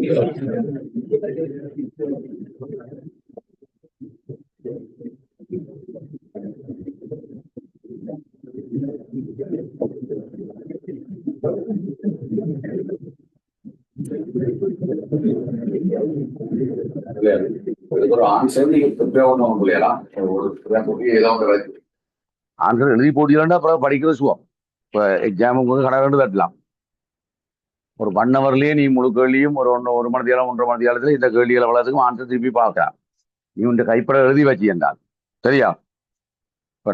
ஒரு ஆன்சர் நீங்க ப்ரிப்பேர் பண்ண முடியலாம். ஆன்சர் எழுதி போட்டீங்கன்னா அப்புறம் படிக்கிற சுவம். இப்போ எக்ஸாமுக்கு வந்து கடை தட்டலாம். ஒரு 1 ஹவர்லயே நீ முழு கேள்வியும் ஒரு மணி நேரம் 1.5 மணி நேரத்துல இந்த கேள்விகளை வளர்த்துக்கும் ஆன்சர் திருப்பி பார்க்கலாம். நீ உன் கைப்பட எழுதி வச்சு என்றால் சரியா. இப்போ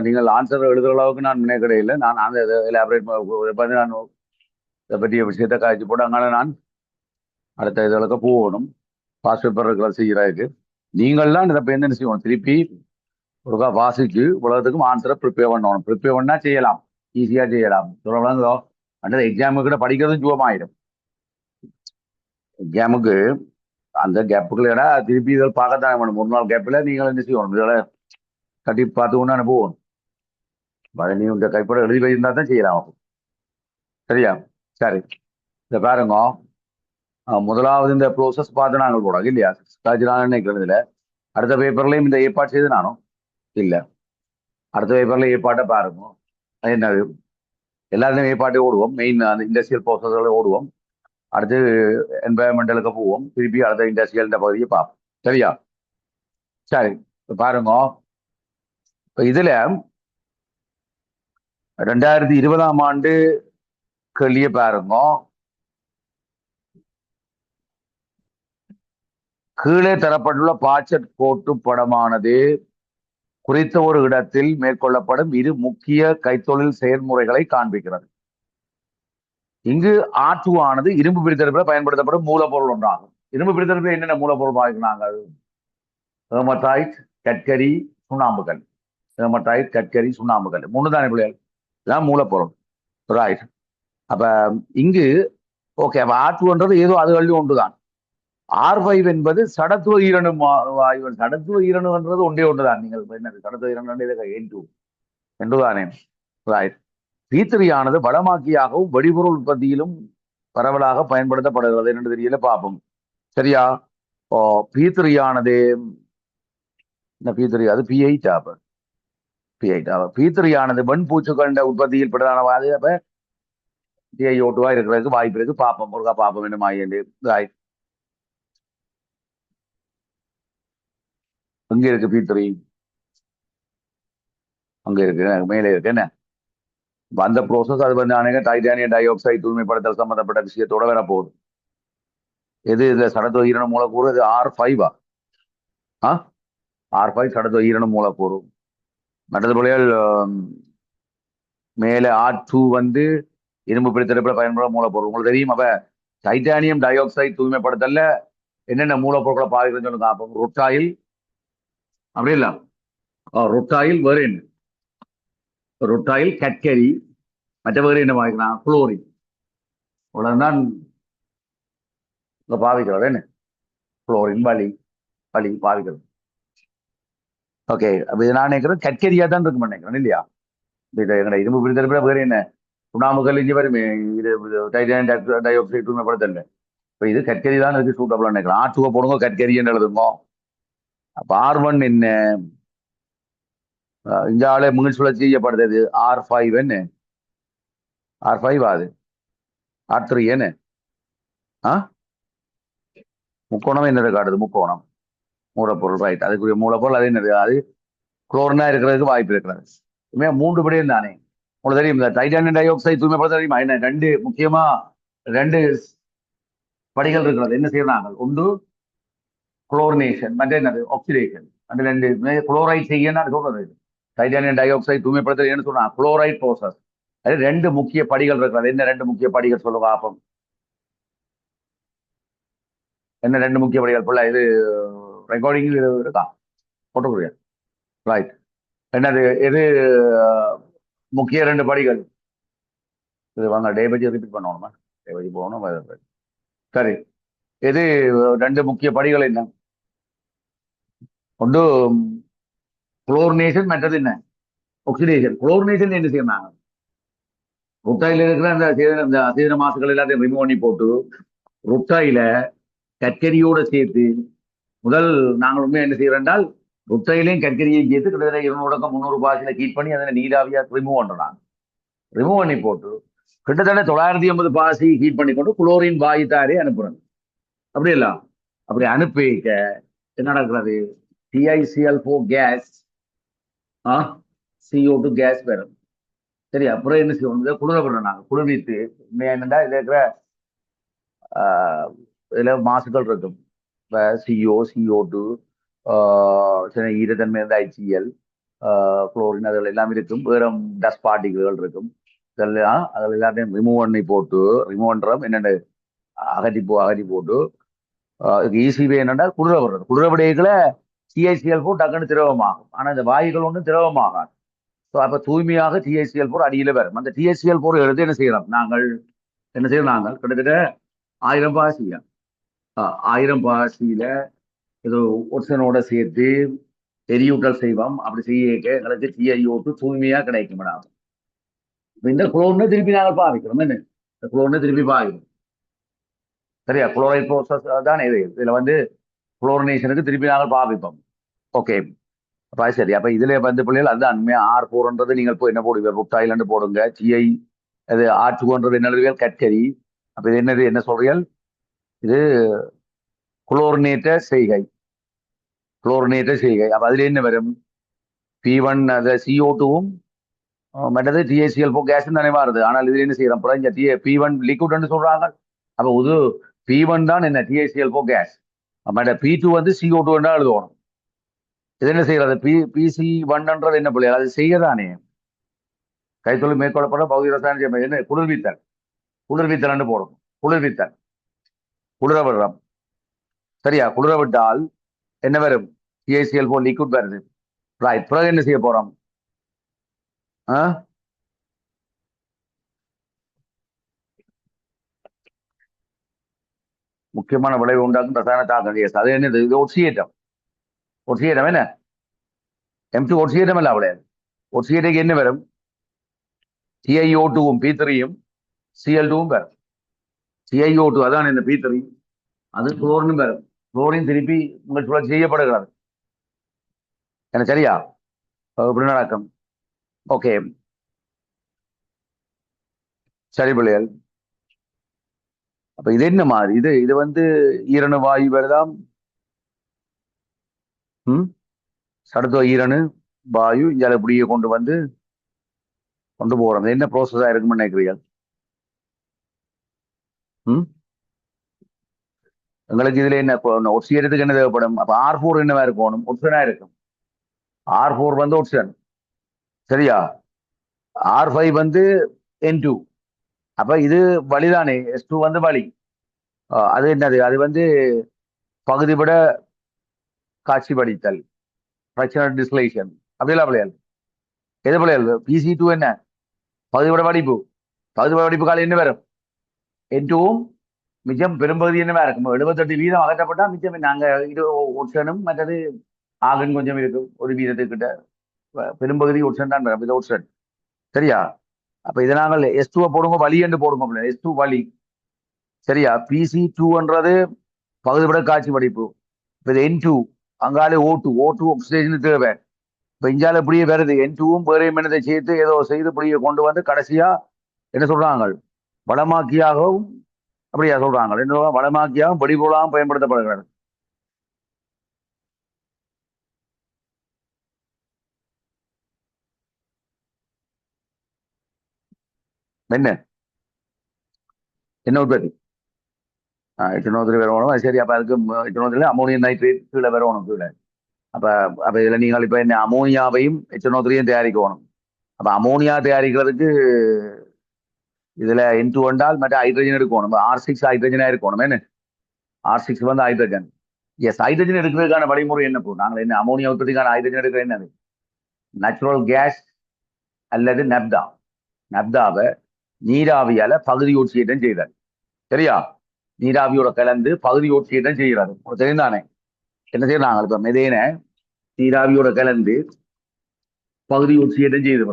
நீங்கள் ஆன்சர் எழுதுற அளவுக்கு நான் கிடையாது. நான் அந்த எலாபரேட் நான் இதை பற்றிய விஷயத்தை காய்ச்சி போட்டு அதனால நான் அடுத்த இதற்கு போகணும். பாஸ் பேப்பர் செய்யறதுக்கு நீங்கள்லாம் இதை என்ன செய்யணும், திருப்பி ஒருக்கா வாசிச்சு உலகத்துக்கும் ஆன்சரை ப்ரிப்பேர் பண்ணணும். ப்ரிப்பேர் பண்ணா செய்யலாம், ஈஸியா செய்யலாம். சொல்லுவாங்க அந்த எக்ஸாமுக்கு கூட படிக்கிறதும் சுகமாயிடும். எக்ஸாமுக்கு அந்த கேப்புகளை திருப்பி இதில் பார்க்கத்தானே வேணும். 1 நாள் கேப்பில் நீங்கள் என்ன செய்யணும், இதில் கட்டி பார்த்துக்கொண்டு அனுப்புவோம். நீ உங்க கைப்பட எழுதி வைத்திருந்தா தான் செய்யலாம். சரியா? சரி, இதை பாருங்க. முதலாவது இந்த ப்ரோசஸ் பார்த்து நாங்கள் போடாது இல்லையா, நான் நினைக்கிறதுல அடுத்த பேப்பர்லையும் இந்த ஏற்பாடு செய்து நானும் இல்லை. அடுத்த பேப்பர்ல ஏற்பாட்டை பாருங்க. அது என்னது, எல்லாருமே ஏற்பாட்டை ஓடுவோம். மெயின் அந்த இண்டஸ்ட்ரியல் ப்ரோசஸ்களை ஓடுவோம். அடுத்து என்வயர்மெண்டலுக்கு போவோம். திருப்பி அடுத்த இண்டஸ்ட்ரியல் பகுதியை பார்ப்போம். சரியா? சரி, பாருங்க. இப்போ இதுல 2020ஆம் ஆண்டு கேள்வியை பாருங்க. கீழே தரப்பட்டுள்ள பாச்சட் கோட்டு படமானது குறித்த ஒரு இடத்தில் மேற்கொள்ளப்படும் 2 முக்கிய கைத்தொழில் செயல்முறைகளை காண்பிக்கிறது. இங்கு R2 ஆனது இரும்பு பிரித்தெடுப்பில் பயன்படுத்தப்படும் மூலப்பொருள் ஒன்றாகும். இரும்பு பிரித்தெடுப்பில் என்னென்ன மூலப்பொருள் பாய்க்கிறாங்க? ஹெர்மடைட், கற்கரி, சுண்ணாம்புகள். ஹெர்மடைட், கற்கரி, சுண்ணாம்புகள் 3 தானே பிள்ளைகள், இதான் மூலப்பொருள். ரைட். அப்ப இங்கு ஓகே, அப்ப R2ன்றது ஏதோ அதுகளில் ஒன்றுதான். R5 என்பது சடத்துவ ஈரணு வாயு. சடத்துவ ஈரணுன்றது ஒன்றே ஒன்றுதான். நீங்கள் என்னது சடத்துவ ஈரணு என்றுதானே. ரைட். P3 ஆனது வடமாக்கியாகவும் வெடிபொருள் உற்பத்தியிலும் பரவலாக பயன்படுத்தப்படுகிறது என்று தெரியல, பார்ப்போம். சரியா? P3 ஆனது P3 அது P8 P3 ஆனது வெண்பூச்சுக்கண்ட உற்பத்தியில் பிரதானவாது. அப்ப TiO2 இருக்கிறதுக்கு வாய்ப்பு இருக்கு. பார்ப்போம், ஒருக்கா பார்ப்போம் என்ன மாயண்டு. ரைட். எங்க இருக்கு P3? அங்க இருக்கு, மேலே இருக்கு. என்ன அந்த ப்ரோசஸ் அது வந்து அநேக டைட்டானியம் டை ஆக்சைடு தூய்மைப்படுத்தல் சம்பந்தப்பட்ட விஷயத்தோட வேற போகுது. எது இந்த சடத்துவ ஈரண மூலக்கூறு? இது R5 R5 சடத்துவ ஈரண மூலக்கூறு. மற்றது போல மேல R2 வந்து இரும்பு பிடித்தெடுப்புல பயன்படும் மூலப்பொருள். உங்களுக்கு தெரியும். அப்ப டைட்டானியம் டை ஆக்சைடு தூய்மைப்படுத்தல என்னென்ன மூலப்பொருட்களை பாதிக்குதுன்னு சொல்லுங்க. அப்போ ரொட்டாயில் அப்படி இல்ல, ரொட்டாயில் வேறு என்ன? ரொட்டாயில், கற்கரி, மற்ற வேறு என்ன பாதிக்கலாம்? குளோரின். உடனே பாதிக்கிறது என்ன? குளோரின் வலி பாதிக்கிறது. ஓகே, அப்ப இது நான் நினைக்கிறேன் கற்கரியா தான் இருக்கும் நினைக்கிறேன் இல்லையா. எங்கட இரும்பு பிடித்தெடுப்புல வேறு என்ன? சுண்ணாம்புகள் இங்கே வருமே, இது டைட்டானியம் டை ஆக்சைடு தூய்மைப்படுத்தல. இப்போ இது கற்கரி தான் இருக்கு சூட்டபிள் நினைக்கிறேன். R2 போடுங்க, கற்கரி என்று எழுதுங்க. அப்ப R1 என்ன? இந்த ஆளை மீள் சுழற்சி செய்யப்படுது. R5 என்ன? R5 அது. R3 என்ன? முக்கோணம் என்னது காட்டுது? முக்கோணம் மூலப்பொருள். ரைட். அதுக்குரிய மூலப்பொருள் அது என்னது? அது குளோரினா இருக்கிறதுக்கு வாய்ப்பு இருக்கிறது. 3 படியும் தானே உங்களுக்கு தெரியும். இந்த டைட்டானியம் டை ஆக்சைடு தூய்மைப்படுத்த தெரியுமா? என்ன 2 முக்கியமா 2 படிகள் இருக்கிறது. என்ன செய்யறாங்க? ஒன்று குளோரினேஷன், மற்ற என்னது ஆக்சிடேஷன். அந்த 2 குளோரைட் செய்யணும் சொல்றது. டைட்டானியம் டை ஆக்சைடு தூய்மைப்படுத்த என்ன சொல்றாங்க? Chloride process. அது 2 முக்கிய படிகள் இருக்கிறது. என்ன 2 முக்கிய படிகள் சொல்லுங்க பாப்போம். என்ன 2 முக்கிய படிகள்? பிள்ளை இது ரெக்கார்டிங் இருக்கா? போட்டுக்கிறேன். ரைட். என்னது எது முக்கிய 2 படிகள்? இது வாங்க டே பற்றி ரிப்பீட் பண்ணணுமா? டே பற்றி போகணும். சரி, எது 2 முக்கிய படிகள் என்ன? ஒன்று குளோரினேஷன், மற்றது என்ன? ஆக்சிடேஷன். குளோரினேஷன் என்ன செய்யறாங்க? முட்டையில் இருக்கிற அந்த அசீதன மாசுகள் எல்லாத்தையும் ரிமூவ் பண்ணி போட்டு ருட்டையில கற்கரியோட சேர்த்து முதல் நாங்கள் உண்மையா என்ன செய்யறோம் என்றால் ருட்டையிலையும் கற்கரியும் சேர்த்து கிட்டத்தட்ட 200 பாசில ஹீட் பண்ணி அதை நீராவியா ரிமூவ் பண்றோம். ரிமூவ் பண்ணி போட்டு கிட்டத்தட்ட 950 பாசி ஹீட் பண்ணி கொண்டு குளோரின் வாயுத்தாரே அனுப்புறோம். அப்படி இல்ல அப்படி அனுப்பிக்க என்ன நடக்கிறது? TiCl4 கேஸ் CO2 கேஸ் வரும். சரி, அப்புறம் என்ன செய்வோம்? குளிர விடுறோம். நாங்கள் குளிர்வித்து என்னண்டா இதுல இருக்கிற இதுல மாசுகள் இருக்கும். CO2 சில ஈரத்தன்மை இருந்த HCl குளோரின் அதுகள் எல்லாம் இருக்கும். வேற டஸ்ட் பார்ட்டிகள் இருக்கும். இதெல்லாம் அதில் எல்லாத்தையும் ரிமூவ் பண்ணி போட்டு ரிமூவ் பண்றோம். என்னென்ன அகற்றி போட்டு ஈஸி வே என்னன்னா குளிர விடுறது. குளிர விடைகளை TiCl4 டக்குன்னு திரவமாகும். ஆனா இந்த வாயுகள் ஒன்றும் திரவமாகாது. ஸோ அப்ப தூய்மையாக TiCl4 அடியில வரும். அந்த TiCl4 எடுத்து என்ன செய்யறோம்? நாங்கள் கிட்டத்தட்ட 1000 பாசியா 1000 பாசியில ஏதோ ஒட்சனோட சேர்த்து எரியூட்டல் செய்வோம். அப்படி செய்ய எங்களுக்கு TiO2 தூய்மையா கிடைக்கும். இந்த குளோர்னு திருப்பி நாங்கள் பாவிக்கிறோம். என்ன இந்த குளோர்னு திருப்பி பாவிக்கிறோம். சரியா? குளோரைட் ப்ரோசஸ் தான் இது. இதுல குளோரினேஷனுக்கு திருப்பி நாங்கள் பாவிப்போம். ஓகே, அப்ப சரி. அப்ப இதுல பிள்ளைகள் அதுதான் உண்மையா. R4ன்றது நீங்கள் போய் என்ன போடுவீங்க? ருட்டாயிலண்டு போடுங்க. அது R2ன்றது என்ன? கற்கரி. அப்ப இது என்னது? என்ன சொல்றீர்கள்? இது குளோரினேட்ட செய்கை. அப்ப அதுல என்ன வரும்? P1 அந்த CO2வும் மற்றது TiCl4 கேஸ் தானே வருது. ஆனால் இதுல என்ன செய்யறோம்? இங்க P1 லிக்விட் சொல்றாங்க. அப்ப இது P1 தான் என்ன? TiCl4 case. மற்ற P2 CO2 எழுதணும். இது என்ன செய்யறது? PC1ன்றது என்ன பிள்ளைகள்? அது செய்யதானே கைத்தொழில் மேற்கொள்ளப்பட பகுதி ரசாயன என்ன? குளிர்வித்தல் போடும். குளிர விடுறோம். சரியா? குளிர விட்டால் என்ன வரும்? TiCl4 லிக்விட் வருது. ரைட். பிறகு என்ன செய்ய போறோம்? முக்கியமான விளைவு உண்டாக்கும் ரசாயன தாக்கம். அது என்னது? இது ஒட்சியேட்டம் என்ன? M2 ஒட்சியேட்டம் இல்ல அவளையாது. ஒட்சியேட்டுக்கு என்ன வரும்? TiO2வும் P3யும் Cl2வும் வரும். TiO2 அதான் இந்த P3, அது குளோரினும் வரும். குளோரின் திருப்பி உங்களுக்கு செய்யப்படுகிறது. எனக்கு சரியா? இப்படி நடக்கும். ஓகே, சரி பிள்ளைகள். அப்ப இது என்ன மாதிரி? இது ஈரணு வாயு வருதாம். சடுத்துவ ஈரணு வாயு இஞ்சால இப்படியே கொண்டு போறோம். என்ன ப்ரோசஸா இருக்குன்னு நினைக்கிறீர்கள்? எங்களுக்கு இதுல என்ன ஒட்சியேட்டத்துக்கு என்ன தேவைப்படும்? அப்ப R4 என்னவா இருக்கணும்? ஒட்சனா இருக்கும். R4 ஒட்சன். சரியா? R5 N2. அப்ப இது வழிதானே. S2 வழி. அது என்னது? அது பகுதிவிட காட்சி படித்தல், ஃபிராக்ஷனல் டிஸ்லேஷன். அப்படிலாம் பிள்ளைகள். எது பிள்ளைகள்? PC2 என்ன? பகுதிவிட படிப்பு. காலம் என்ன வரும்? N2வும் மிச்சம் பெரும்பகுதி என்னவா இருக்கும்? 78% அகற்றப்பட்டா மிச்சம் நாங்க இது ஒட்சனும் மற்றது ஆகன் கொஞ்சம் இருக்கும். ஒரு வீதத்துக்கிட்ட பெரும்பகுதி ஒட்சன் தான் வரும். இது ஒட்சன். சரியா? அப்ப இதை நாங்கள் S2 போடுங்க, வழி என்று போடுங்க. S2 வழி. சரியா? PC2ன்றது பகுதிவிட காட்சி படிப்பு. இப்ப இது N2 அங்காலே O2 ஆக்சிடேஷன் தேவை. இப்ப இஞ்சால இப்படியே வருது. N2வும் வேறையும் என்னதை சேர்த்து ஏதோ செய்து இப்படியே கொண்டு கடைசியா என்ன சொல்றாங்க? வளமாக்கியாகவும் அப்படியா சொல்றாங்க. என்ன வளமாக்கியாகவும் வெடிபொருளாகவும் பயன்படுத்தப்படுகிறது. என்ன உற்பத்தி? 803 வரணும். சரி, அப்ப அதுக்கு 803 அமோனியம் நைட்ரேட் கீழே வரணும். கீழே அப்ப அப்ப இதுல நீங்கள் இப்ப என்ன அமோனியாவையும் 803யும் தயாரிக்கணும். அப்ப அமோனியா தயாரிக்கிறதுக்கு இதுல N2 வந்தால் மற்ற ஹைட்ரஜன் எடுக்கணும். R6 ஹைட்ரஜனா இருக்கணும். என்ன R6 ஹைட்ரஜன். எஸ், ஹைட்ரஜன் எடுக்கிறதுக்கான வழிமுறை என்ன? நாங்கள் என்ன அமோனியா உற்பத்திக்கான ஹைட்ரஜன் எடுக்கிற என்னது? நேச்சுரல் கேஸ் அல்லது நப்தாவை நீராவியால பகுதி ஒட்சியேற்றம் செய்தார். சரியா? நீராவியோட கலந்து பகுதி ஒட்சியேற்றம் செய்கிறாரு. தெரிந்தானே என்ன செய்யறாங்க? இப்ப மெதேன நீராவியோட கலந்து பகுதி ஒட்சியேற்றம் செய்து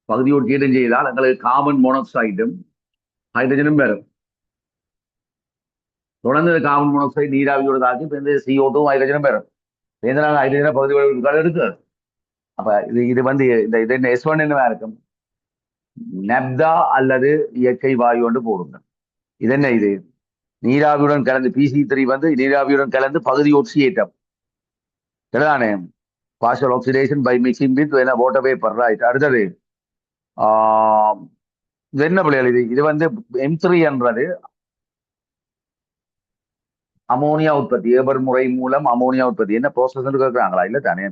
பகுதி ஒட்சியேற்றம் செய்தால் எங்களுக்கு கார்பன் மோனாக்சைடும் ஹைட்ரஜனும் வரும். தொடர்ந்து கார்பன் மோனாக்சைடு நீராவியோட தாக்கி இப்போ இந்த CO2 ஹைட்ரஜனும் பெறும். இதனால ஹைட்ரஜனை பகுதி இருக்கு. அப்ப இது வந்து இந்த இது என்ன S1 என்னவா இருக்கும்? நப்தா அல்லது இயற்கை வாயு என்று போடுங்க. இது என்ன இது? நீராவியுடன் கலந்து PC3 வந்து நீராவியுடன் கலந்து பகுதி ஒக்சியேற்றம். சரிதானே? Partial oxidation by mixing with water vapour. Right. அடுத்தது இது என்ன பிள்ளைகள்? இது வந்து M3 என்றது அமோனியா உற்பத்தி. ஏபர் முறை மூலம் அமோனியா உற்பத்தி. என்ன ப்ராசஸ் கேட்கிறாங்களா? இல்ல தானே?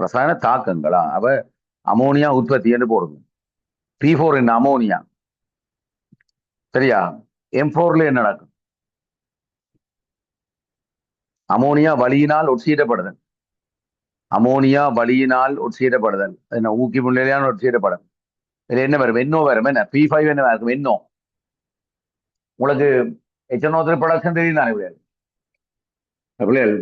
ரசாயன தாக்கங்களா? அவ அமோனியா உற்பத்தி என்று போடுங்க. P4 என்ன? அமோனியா. சரியா? M4ல என்ன நடக்கும்? அமோனியா வலியினால் ஒட்சியிடப்படுதல். அமோனியா வலியினால் ஒட்சியிடப்படுதல். என்ன ஊக்கி முன்னிலையான ஒட்சியிடப்படும். இதுல என்ன வரும்? என்னோ வரும். என்ன P5 என்ன இருக்கும்? என்னோ. உங்களுக்கு HNO3 ப்ரொடக்ஷன் தெரியும் தானே பிள்ளைகள்?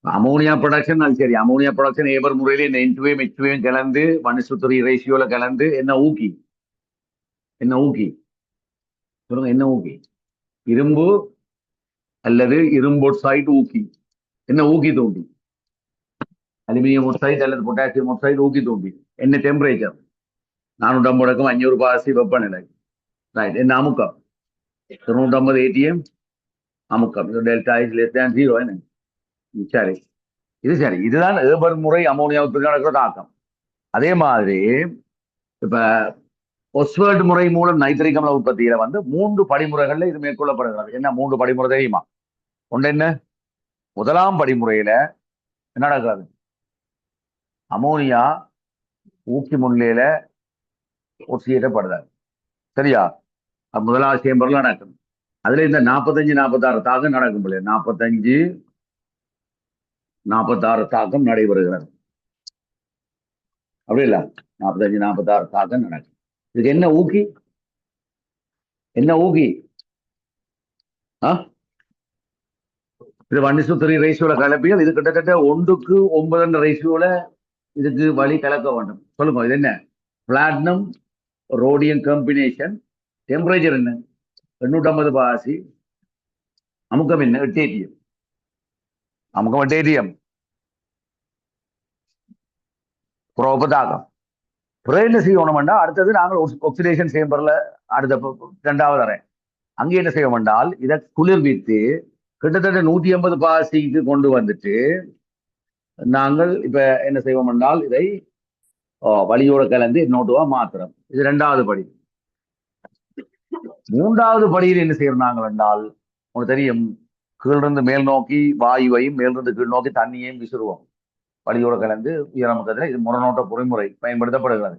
அமோனியா ப்ரொடக்ஷன் அது சரி. அமோனியா ப்ரொடக்ஷன் ஏபர் முறையில இந்த N2 H2 கலந்து 1:3 ரேஷியோல கலந்து என்ன ஊக்கி? என்ன ஊக்கி? சொல்லுங்க, என்ன ஊக்கி? இரும்பு அல்லது இரும்போட்சைடு ஊக்கி. என்ன ஊக்கி தூண்டி? அலுமினியம் ஒக்சைடு அல்லது பொட்டாசியம் ஒக்சைடு ஊக்கி தூண்டி. என்ன டெம்பரேச்சர்? 450 500 பாசி வெப்பநிலை. ரைட். என்ன அமுக்கம்? 250 ATM அமுக்கம். இது டெல்டா இஸ் லெஸ் தேன் 0. என்ன சரி, இது சரி. இதுதான் ஏபர் முறை அமோனியா உற்பத்தி நடக்கிற தாக்கம். அதே மாதிரி இப்ப ஒஸ்வர்ட் முறை மூலம் நைட்ரிக் அமில உற்பத்தியில வந்து 3 படிமுறைகள்ல இது மேற்கொள்ளப்படுகிறது. என்ன 3 படிமுறை தெரியுமா? ஒன்று என்ன? முதலாம் படிமுறையில என்ன நடக்கிறது? அமோனியா ஊக்கி முன்னிலையில ஒட்சியேற்றப்படுதல். சரியா? முதலாவது சேம்பர்ல நடக்கும். அதுல இந்த 45 46 தாக்கம் நடக்கும். 45 46 தாக்கம் நடைபெறுகிறது. அப்படி இல்ல? 45 46 தாக்கம் நடக்கும். இதுக்கு என்ன ஊக்கி? என்ன ஊக்கி? இது 1:3 ரேஷியோல கலப்பியல். இது கிட்டத்தட்ட 1:9 ரேஷியோல இதுக்கு வழி கலக்க வேண்டும். சொல்லுங்க, இது என்ன? Platinum rhodium combination. டெம்பரேச்சர் என்ன? 850 பாசி. அமுக்கம் என்ன? 8 ATM. அமுக்கம் 8 ATM. தாக்கம். பிறகு என்ன செய்யணும்னா, அடுத்தது நாங்கள் ஆக்சிடேஷன் சேம்பர்ல அடுத்த 2வது அறை அங்கே என்ன செய்ய வேண்டால் இதை குளிர்வித்து கிட்டத்தட்ட 150 பாசிக்கு கொண்டு வந்துட்டு நாங்கள் இப்ப என்ன செய்வோம் என்றால் இதை வலியோட கலந்து நோட்டுவா மாத்திரம். இது 2வது படி. 3வது படியில் என்ன செய்யறோம் நாங்கள் என்றால், உங்களுக்கு தெரியும், கீழிருந்து மேல் நோக்கி வாயுவையும் மேலிருந்து கீழ் நோக்கி தண்ணியையும் விசிறுவோம். வலியோட கலந்து உயரமுக்கத்தில் இது முரணோட்ட பொறிமுறை பயன்படுத்தப்படுகிறது.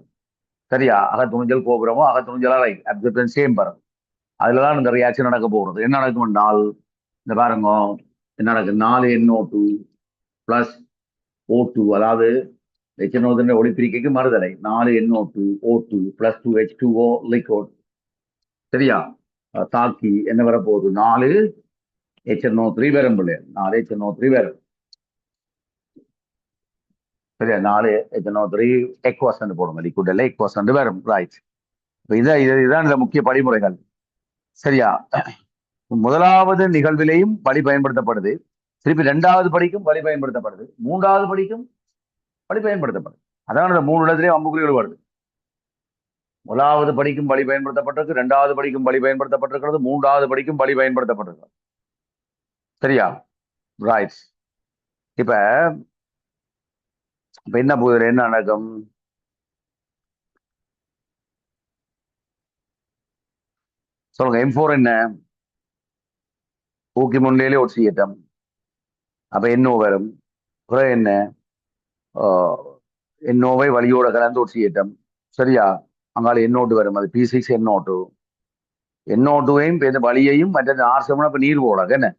சரியா? அகத்துணிஞ்சல் கோபுரமோ அகத்துணிஞ்சல் அறை அப்சர்பன்ஸ் சேம்பர். அதுலதான் இந்த ரியாக்ஷன் நடக்க போகிறது. என்ன நடக்கும் என்றால், இந்த பாருங்க என்ன நடக்கும்? 4 NO2 பிளஸ் O2, அதாவது HNO3 ஒளிப்பிரிக்கைக்கு மறுதலை. 4 NO2 O2 plus 2 H2O liquid. சரியா? தாக்கி என்ன வரப்போகுது? 4 HNO3 வரும். 4 HNO3 வரும். சரியா? 4 HNO3 எக்வாசன் போடுங்க. லிக்விட் எல்லாம் எக்வாசன் வரும். ரைட். இதுதான் இந்த முக்கிய படிமுறைகள். சரியா? முதலாவது நிகழ்விலையும் வழி பயன்படுத்தப்படுது. திருப்பி 2வது படிக்கும் வழி பயன்படுத்தப்படுது. 3வது படிக்கும் வழி பயன்படுத்தப்படுது. அதான் இந்த 3 இடத்துலயும் அம்புக்குறிகள் வருது. முதலாவது படிக்கும் வழி பயன்படுத்தப்பட்டிருக்கு, 2வது படிக்கும் வழி பயன்படுத்தப்பட்டிருக்கிறது, 3வது படிக்கும் வழி பயன்படுத்தப்பட்டிருக்கிறது. சரியா? ரைட். இப்ப என்ன போகுது? என்ன நடக்கும்? சொல்லுங்க. M4 என்ன? ஊக்கி முன்னிலையிலே ஒட்சியேற்றம். அப்ப NO வரும். பிறகு என்ன? NOவை வலியோட கலந்து ஒட்சியேற்றம். சரியா? அங்கால NO2 வரும். அது P6 NO2. NO2வையும் வலியையும் மற்ற R7 இப்ப நீர் போடாது. என்ன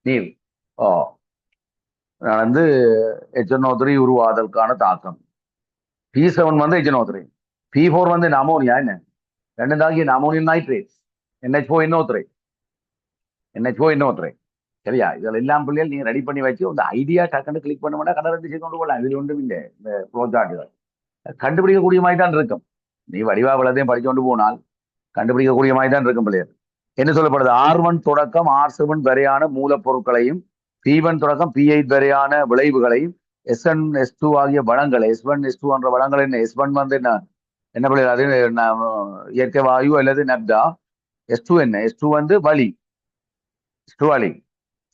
நீர் நடந்து HNO3 உருவாதலுக்கான தாக்கம். P7 வந்து HNO3. P4 வந்து அமோனியா. என்ன? 2 தாக்கிய அமோனியம் நைட்ரேட். NH4NO3. NH4NO3. சரியா? இதுல எல்லாம் பிள்ளைகள் நீங்க ரெடி பண்ணி வச்சு இந்த ஐடியா டக்குன்னு கிளிக் பண்ண மாட்டா கடை 2 செய்து கொண்டு போகலாம். இதுல ஒன்றும் இல்லை. இந்த ஃப்ளோ சார்ட்டுகள் கண்டுபிடிக்கக்கூடிய மாதிரி தான் இருக்கும். நீ வடிவா வளத்தையும் படிச்சு கொண்டு போனால் கண்டுபிடிக்கக்கூடிய மாதிரி தான் இருக்கும் பிள்ளையர். என்ன சொல்லப்படுது? R1 தொடக்கம் R7 வரையான மூலப்பொருட்களையும், P1 தொடக்கம் P8 வரையான விளைவுகளையும், S1 S2 ஆகிய வளங்களை, S1 S2 என்ற வளங்கள் என்ன? S1 வந்து என்ன பிள்ளைகள்? அது இயற்கை வாயு அல்லது நப்தா. S2 என்ன? S2 வந்து வளி, S2 வளி.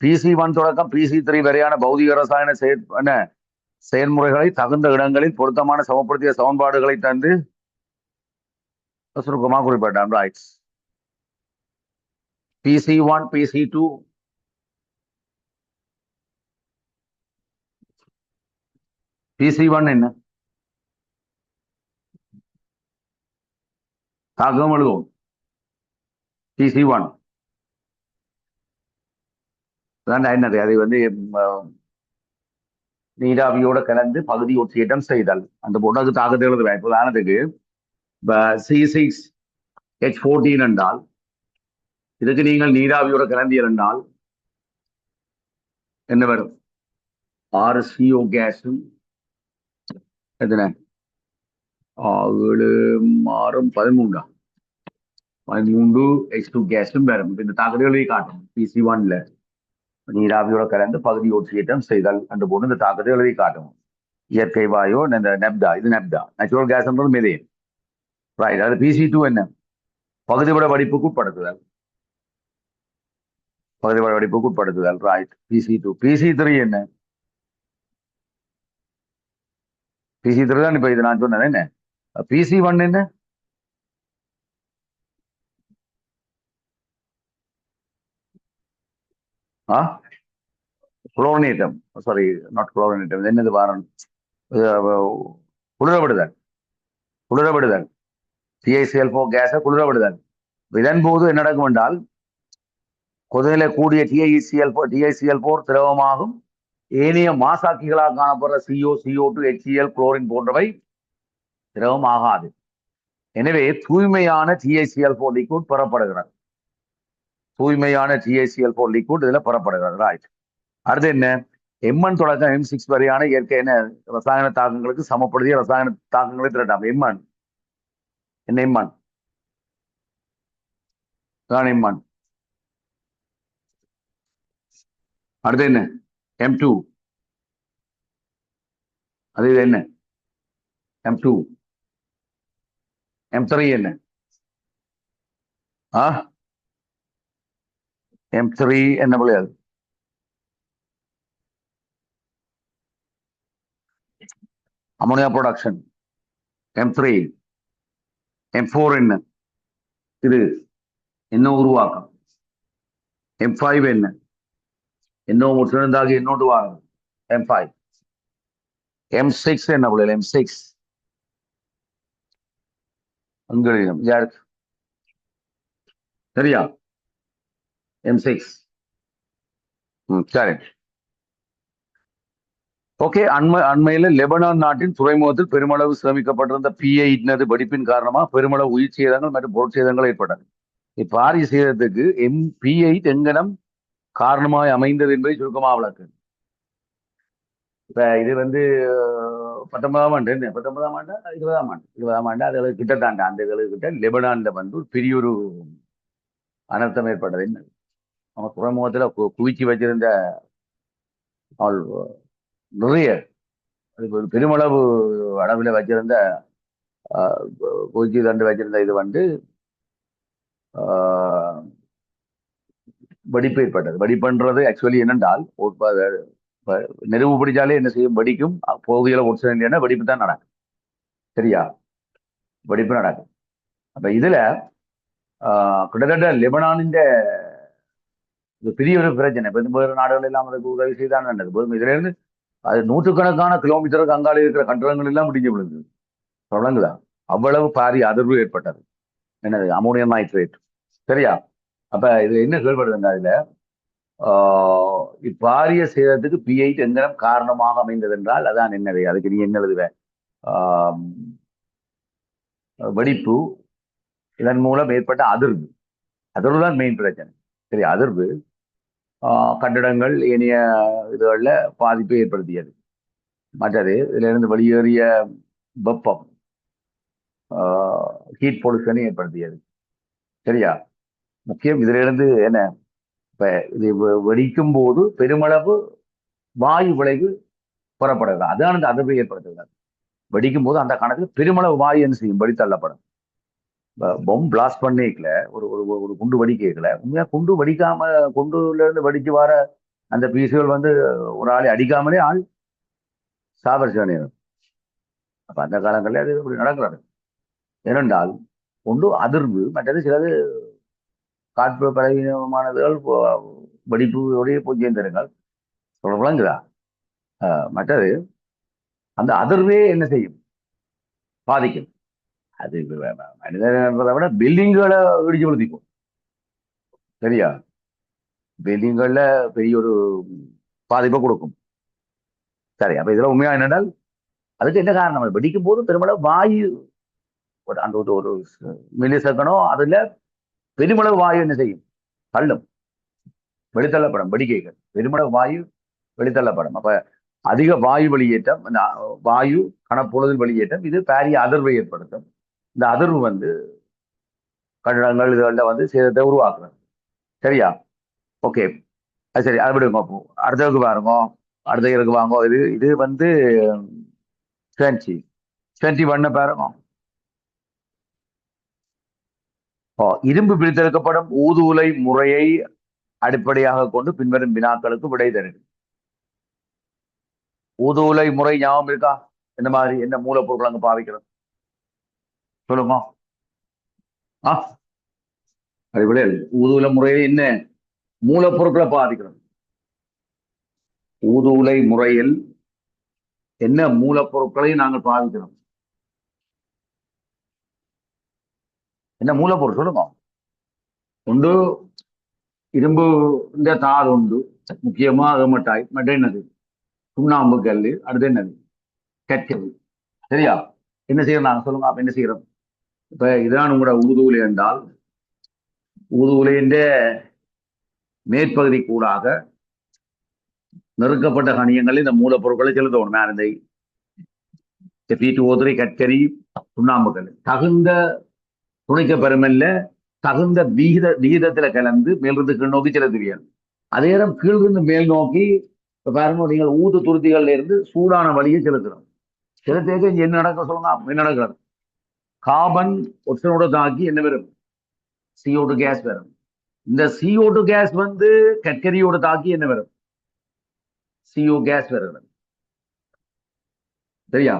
PC1 தொடக்கம் PC3 வரையான பௌதிக ரசாயன செயல்முறைகளை தகுந்த இடங்களில் பொருத்தமான சமப்படுத்திய சமன்பாடுகளை தந்து சுருக்கமாக குறிப்பிட்டான். ரைட். PC1 PC2 PC1 என்ன? தாக்கம் எழுதுவோம். PC1 என்னது? அது வந்து நீராவியோட கலந்து பகுதி ஒற்றியிடம் செய்தல். அந்த பொருளுக்கு தாக்கத்தை எழுதுவேன். இப்போ உதாரணத்துக்கு C6H14 என்றால் இதுக்கு நீங்கள் நீராவியோட கலந்தீர் என்றால் என்ன வரும்? 6 CO கேஸும் எத்தனை? 7 6 13 H2 கேஸும் வரும். இந்த தாக்கத்தை காட்டும். PC1ல நீராவியோட கலந்து பகுதி ஒற்றியிடம் செய்தல் என்று போட்டு இந்த தாக்கத்தை எழுதி காட்டும். இயற்கை வாயு, இந்த நெப்தா, இது நெப்தா, நேச்சுரல் கேஸ்ன்றது மெதேன். ரைட். அது PC2 என்ன? பகுதிவிட வடிப்புக்கு உட்படுத்துதல். பகுதிவிட வடிப்புக்கு உட்படுத்துதல். ரைட். PC2. PC3 என்ன? PC3 தான் இப்ப இது நான் சொன்னது. என்ன? PC1 என்ன? குளோரினேட்டம். சாரி, நாட் குளோரினேட்டம். என்னது வாரம்? குளிரவிடுதல். குளிரவிடுதல். TiCl4 கேஸை குளிரவிடுதல். இதன் போது என்ன நடக்கும் என்றால் கொதிநிலை கூடிய TiCl4 திரவமாகும். ஏனைய மாசாக்கிகளாக காணப்படுற CO, CO2, HCl, குளோரின் போன்றவை திரவமாகாது. எனவே தூய்மையான TiCl4 லிக்விட் பெறப்படுகிறது. தூய்மையான TiCl4 லிக்விட் இதுல பெறப்படுகிறது. ரைட். அடுத்து என்ன? M1 தொடக்கம் M6 வரையான இயற்கை ரசாயன தாக்கங்களுக்கு சமப்படுத்திய ரசாயன தாக்கங்களை திரட்டாம். M1 என்ன? M1 தான் M1. அடுத்து என்ன? M2. அது இது என்ன? M2. M3 என்ன? M3 என்ன பிள்ளையாது? Ammonia production. M3. M4 என்ன? இது என்ன உருவாக்கம். M5 என்ன? இன்னும் சிறந்தாகி இன்னொன்று வாரம். M5. M6 என்ன பிள்ளைகள்? M6 அங்கீகம் யாருக்கு சரியா? M6. சரி. ஓகே. அண்மையில லெபனான் நாட்டின் துறைமுகத்தில் பெருமளவு சேமிக்கப்பட்டிருந்த P8 வெடிப்பின் காரணமாக பெருமளவு உயிர் சேதங்கள் மற்றும் பொருட்சேதங்கள் ஏற்பட்டது. இப்பாரிய சேதத்துக்கு P8 எங்கனம் காரணமாய் அமைந்தது என்பதை சுருக்கமாக விளக்கு. இப்ப இது வந்து 19ஆம் ஆண்டு, 19ஆம் ஆண்டு, 20ஆம் ஆண்டு அது கிட்டத்தாண்ட அந்த கிட்ட லெபனான்ல வந்து பெரிய ஒரு அனர்த்தம் ஏற்பட்டது. என்ன? அவங்க துறைமுகத்துல குவிச்சு வச்சிருந்த நிறைய பெருமளவு அளவில் வச்சிருந்த குவிச்சு தண்டு வச்சிருந்த இது வந்து வெடிப்பு ஏற்பட்டது. வெடிப்புன்றது ஆக்சுவலி என்னென்றால் நெருப்பு பிடிச்சாலே என்ன செய்யும்? வெடிக்கும். பகுதியில் ஒட்சன் வெடிப்பு தான் நடக்கும். சரியா? வெடிப்பு நடக்கும். அப்ப இதுல கிட்டத்தட்ட லெபனானின் பெரிய ஒரு பிரச்சனை. வேறு நாடுகள் எல்லாம் அதுக்கு உதவி செய்தான் நடந்தது. இதுல இருந்து அது நூற்றுக்கணக்கான கிலோமீட்டருக்கு அங்கால இருக்கிற கட்டடங்கள் எல்லாம் முடிஞ்சு விழுந்தது. தொடங்குதா? அவ்வளவு பாரிய அதிர்வு ஏற்பட்டது. என்னது? Ammonium nitrate. சரியா? அப்ப இது என்ன செயல்படுதுங்க? அதுல இப்பாரிய சேதத்துக்கு P8 எங்கனம் காரணமாக அமைந்தது என்றால் அதான் என்னது? அதுக்கு நீ என்ன எழுதுவ? வெடிப்பு, இதன் மூலம் ஏற்பட்ட அதிர்வு. அதிர்வு தான் மெயின் பிரச்சனை. சரி, அதிர்வு கட்டிடங்கள் ஏனைய இதுகளில் பாதிப்பை ஏற்படுத்தியது. மற்றது இதுல இருந்து வெளியேறிய வெப்பம் ஹீட் பொல்யூஷனை ஏற்படுத்தியது. சரியா? முக்கியம் இதுல இருந்து என்ன, இப்ப இது வெடிக்கும் போது பெருமளவு வாயு விளைவு புறப்படுது. அதான் அந்த அதிர்வை ஏற்படுத்துகிறது. வெடிக்கும் போது அந்த கணக்கு பெருமளவு வாயு என்ன செய்யும், வெடித்தள்ளப்படும். பொம் பிளாஸ்ட் பண்ணிக்கல, ஒரு ஒரு ஒரு குண்டு வெடிக்கல, உண்மையா குண்டு வெடிக்காம, குண்டுல இருந்து வெடிச்சு வர அந்த பீசுகள் ஒரு ஆளை அடிக்காமலே ஆள் சாவரிச்சு. அப்ப அந்த காலங்களில் அது இப்படி நடக்கிறது. ஏனென்றால் ஒன்று அதிர்வு, மற்றது சிலது காற்று பலவீனமானதுகள், வெடிப்புடைய பூஜ்ஜியம் தருங்கள் விளங்குதா. மற்றது அந்த அதிர்வே என்ன செய்யும், பாதிக்கும். அது மனிதனை விட பில்டிங்களை இடிச்சு விழுத்திக்கும். சரியா? பில்டிங்கள்ல பெரிய ஒரு பாதிப்பை கொடுக்கும். சரி, அப்ப இதுல உண்மையா என்னென்றால் அதுக்கு என்ன காரணம், வெடிக்கும் போது பெருமளவு வாயு அந்த ஒரு மில்லி செகண்டோ அதுல பெருமளவு வாயு என்ன செய்யும், தள்ளும், வெளித்தள்ளப்படும். வெடிக்கைகள் பெருமளவு வாயு வெளித்தள்ளப்படும். அப்ப அதிக வாயு வெளியேற்றம், வாயு கனப்பொழுதில் வெளியேற்றம், இது பாரிய அதிர்வை ஏற்படுத்தும். இந்த அதிர்வு கட்டடங்கள் இதுகளில் சேதத்தை உருவாக்குறது. சரியா? ஓகே, அது சரி, அதை விடுங்க. அடுத்ததுக்கு பாருங்க, அடுத்த இருக்கு வாங்க. இது இது 21 பாருங்க. இரும்பு பிரித்தெடுக்கப்படும் ஊதுலை முறையை அடிப்படையாக கொண்டு பின்வரும் வினாக்களுக்கு விடை தருது. ஊதுலை முறை ஞாபகம் இருக்கா? என்ன மாதிரி, என்ன மூலப்பொருட்கள் அங்க பாவிக்கிறோம் சொல்லுங்க. அடிப்படையில் ஊதுலை முறையில் என்ன மூலப்பொருட்களை பாதிக்கிறோம்? ஊதுலை முறையில் என்ன மூலப்பொருட்களை நாங்கள் பாவிக்கிறோம்? என்ன மூலப்பொருள் சொல்லுங்க. ஒன்று இரும்பு, இந்த தார் உண்டு, முக்கியமா அகமட்டாய், மற்ற என்னது சுண்ணாம்பு கல், அடுத்து என்னது கற்கள். சரியா? என்ன செய்யறோம் நாங்க சொல்லுங்க. அப்ப என்ன செய்யறோம்? இப்ப இதுதான் உங்களோட ஊதுலை என்றால், ஊதுலையின் மேற்பகுதி கூடாக நெருக்கப்பட்ட கணியங்களில் இந்த மூலப்பொருட்களை செலுத்தணும். மேரந்தை, Fe2O3, கற்கரி, சுண்ணாம்புகள் தகுந்த துணைக்க பெருமல்ல, தகுந்த விகிதத்துல கலந்து மேலிருந்து கீழ் நோக்கி செலுத்துவீர்கள். அதே நேரம் கீழிருந்து மேல் நோக்கி பாருங்க, நீங்கள் ஊது துருத்திகள்ல இருந்து சூடான வழியை செலுத்துறோம். செலுத்த என்ன நடக்க சொல்லுங்க. என்ன நடக்கிறது? கார்பன் ஒட்சனோட தாக்கி என்ன வரும், CO2 கேஸ் வரும். இந்த CO2 கேஸ் கற்கரியோட தாக்கி என்ன வரும், CO கேஸ் வரும். சரியா?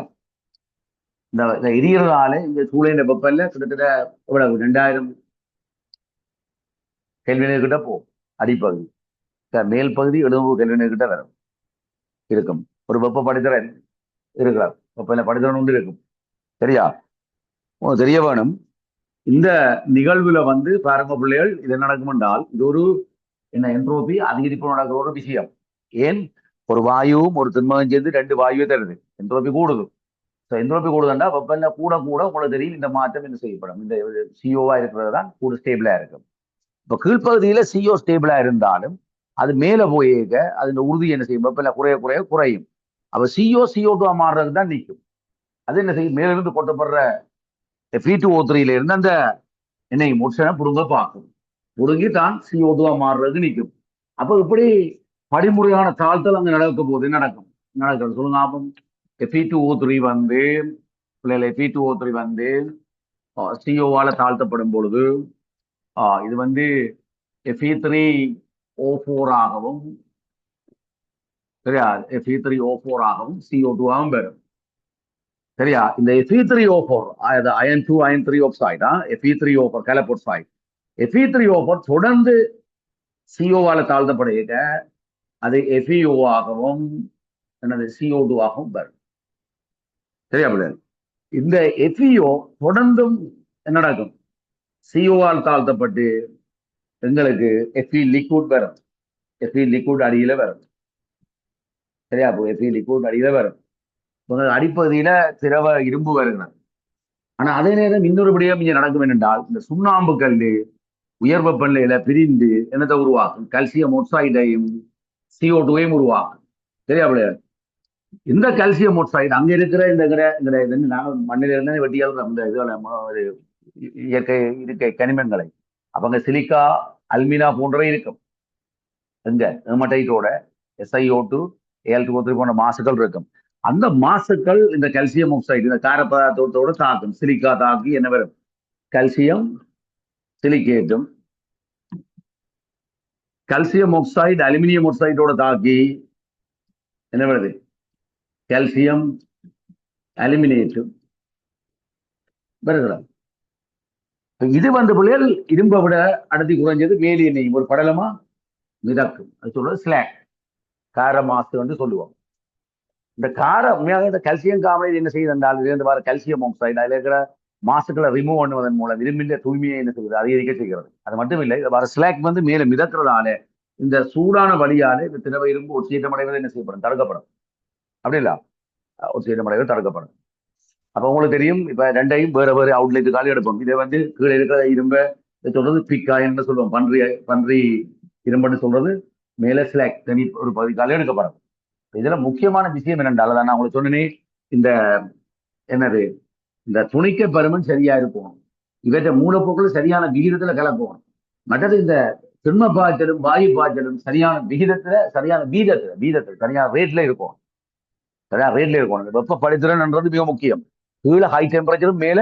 இந்த எரியறதால இந்த சூழலின் வெப்பல்ல கிட்டத்தட்ட எவ்வளவு 2000 கெல்வின் கிட்ட போகும். அடிப்பகுதி மேல் பகுதி 70 கெல்வின் கிட்ட வரும் இருக்கும். ஒரு வெப்ப படித்திறன் இருக்கிறார், வெப்ப படித்திறன் ஒன்று இருக்கும். சரியா? தெரிய வேணும். இந்த நிகழ்வுல பாருங்க பிள்ளைகள், இது நடக்கும் என்றால் இது ஒரு என்ன என்ட்ரோபி அதிகரிப்பு நடக்கிற ஒரு விஷயம். ஏன், ஒரு வாயுவும் ஒரு திண்மம் சேர்ந்து 2 வாயுவை தருது, என்ட்ரோபி கூடுது. என்ட்ரோபி கூடுதுன்னா வெப்பநிலை கூட கூட உங்களுக்கு தெரியும் இந்த மாற்றம் என்ன செய்யப்படும். இந்த சிஓவா இருக்கிறது தான் கூட ஸ்டேபிளா இருக்கும். இப்ப கீழ்ப்பகுதியில CO ஸ்டேபிளா இருந்தாலும் அது மேல போயிருக்க அது உறுதி என்ன செய்யும், வெப்பநிலை குறைய குறைய குறையும். அப்ப CO2 மாறுறதுக்கு தான் நிற்கும். அது என்ன செய்யும், மேலிருந்து கொட்டப்படுற Fe2O3 இருந்து அந்த எண்ணெய் முட்சனை புடுங்க பார்க்கும். புடுங்கி தான் CO2 மாறுறதுக்கு நிற்கும். அப்ப இப்படி படிமுறையான தாழ்த்தல் அங்க நடக்க போது நடக்கும். சொல்லுங்க. அப்போ Fe2O3 பிள்ளைகளை Fe2O3 CO-வால தாழ்த்தப்படும் பொழுது இது Fe3O4 ஆகவும், சரியா, Fe3O4 ஆகவும் CO2 ஆகவும் பெறும். சரியா? இந்த Fe3O4 iron 2 iron 3 oxide, Fe3O4 கலப்போக்சைடு, Fe3O4 தொடர்ந்து CO-வால தாழ்த்தப்படுக அது FeO ஆகவும் என்னது CO2 ஆகவும் வரும். சரியா பிள்ளைகள்? இந்த FeO தொடர்ந்தும் என்ன நடக்கும், CO-வால் தாழ்த்தப்பட்டு எங்களுக்கு Fe லிக்விட் வரும். Fe லிக்விட் அடியில வரும். சரியா? Fe லிக்விட் அடியில வரும். அடிப்பகுதியில திரவ இரும்பு வருகிறது. ஆனா அதே நேரம் இன்னொரு விடயம் இங்க நடக்கும் என்னென்றால், இந்த சுண்ணாம்பு கல் உயர் வெப்பநிலையில பிரிந்து என்னத்தை உருவாக்கும், கல்சியம் ஆக்சைடையும் CO2வையும் உருவாக்கும். சரியா பிள்ளைகள்? இந்த கால்சியம் ஆக்சைடு அங்க இருக்கிற நாங்கள் மண்ணில இருந்து வெட்டியால் இந்த இதுல ஒரு இயற்கை இருக்கை கனிமங்களை அவங்க சிலிக்கா அல்மினா போன்றவை இருக்கும். எங்க ஹெமடைட்டோட SiO2 Al2O3 போன்ற மாசுகள் இருக்கும். அந்த மாசுக்கள் இந்த கால்சியம் ஆக்சைடு இந்த கார பதார்த்தத்தோட தாக்கும். சிலிக்கா தாக்கி என்ன வரும்? கால்சியம் சிலிக்கேட்டும். கால்சியம் ஆக்சைடு அலுமினியம் ஆக்சைடோட தாக்கி என்ன வருது? கால்சியம் அலுமினேட்டும் வருகிறார். இது பிள்ளைகள் இரும்பை விட அடர்த்தி குறைஞ்சது மேலி எண்ணெயும் ஒரு படலமா மிதக்கும். அது சொல்றது ஸ்லாக் கார மாசு வந்து சொல்லுவோம். இந்த கார உண்மையாக இந்த கல்சியம் காமனை என்ன செய்யுது என்றால் இருந்து வர கல்சியம் ஆக்சைடு அதில் இருக்கிற மாசுக்களை ரிமூவ் பண்ணுவதன் மூலம் இரும்பின் தூய்மையை என்ன செய்வது அதிகரிக்க செய்கிறது. அது மட்டும் இல்லை, வர ஸ்லாக் வந்து மேலே மிதக்கிறதால இந்த சூடான வழியாலே இந்த திரவ இரும்பு ஒட்சியேற்றமடைவது என்ன செய்யப்படும்? தடுக்கப்படும். அப்படி இல்ல, ஒட்சியேற்றமடைவது தடுக்கப்படும். அப்ப உங்களுக்கு தெரியும், இப்ப ரெண்டையும் வேற வேற அவுட்லெட்டுக்காக எடுப்போம். இதை வந்து கீழே இருக்கிற இரும்பை சொல்றது பிக்காய் என்று சொல்லுவோம். பன்றி இரும்புன்னு சொல்றது மேல ஸ்லாக் தனி ஒரு பகுதிக்கால எடுக்கப்படும். இதுல முக்கியமான விஷயம் என்னென்றால் நான் உங்களுக்கு சொன்னேனே, இந்த என்னது இந்த துணிக்க பருமன் சரியா இருக்கும். இவற்றை மூலப்பொருட்கள் சரியான விகிதத்துல கலப்போம். மற்றது இந்த திண்ம பாய்ச்சலும் வாயு பாய்ச்சலும் சரியான விகிதத்துல சரியான வீதத்துல சரியான ரேட்ல இருக்கும். சரியான ரேட்ல இருக்கணும். வெப்ப படித்திறன்ன்றது மிக முக்கியம். கீழே ஹை டெம்பரேச்சரும் மேல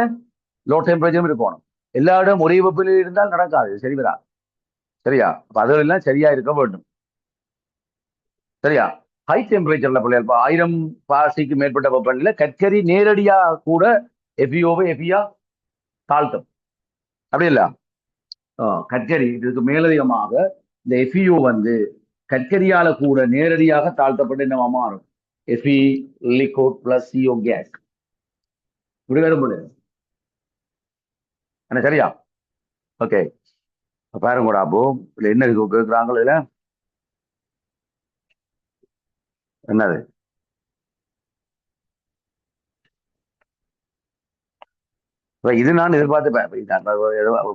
லோ டெம்பரேச்சரும் இருக்கணும். எல்லா இடம் ஒரே வெப்பநிலை இருந்தால் நடக்காது, சரி வரா. சரியா? அப்ப அதெல்லாம் சரியா இருக்க வேண்டும். சரியா? ஹை டெம்பரேச்சர்ல பிள்ளைகள் 1000 பாசிக்கு மேற்பட்ட வெப்பநிலை கற்கரி நேரடியா கூட எஃபியா தாழ்த்தும். அப்படி இல்ல, கற்கரி இதுக்கு மேலதிகமாக இந்த எஃபிஓ வந்து கற்கரியால கூட நேரடியாக தாழ்த்தப்பட்டு என்னவா மாறும்? எஃபி லிக்விட் பிளஸ் CO கேஸ் இப்படி வரும் போது என்ன? சரியா? ஓகே, பாருங்க கூட. அப்போ இதுல என்ன கேட்கிறாங்களோ இதுல என்னது? இது நான் எதிர்பார்த்து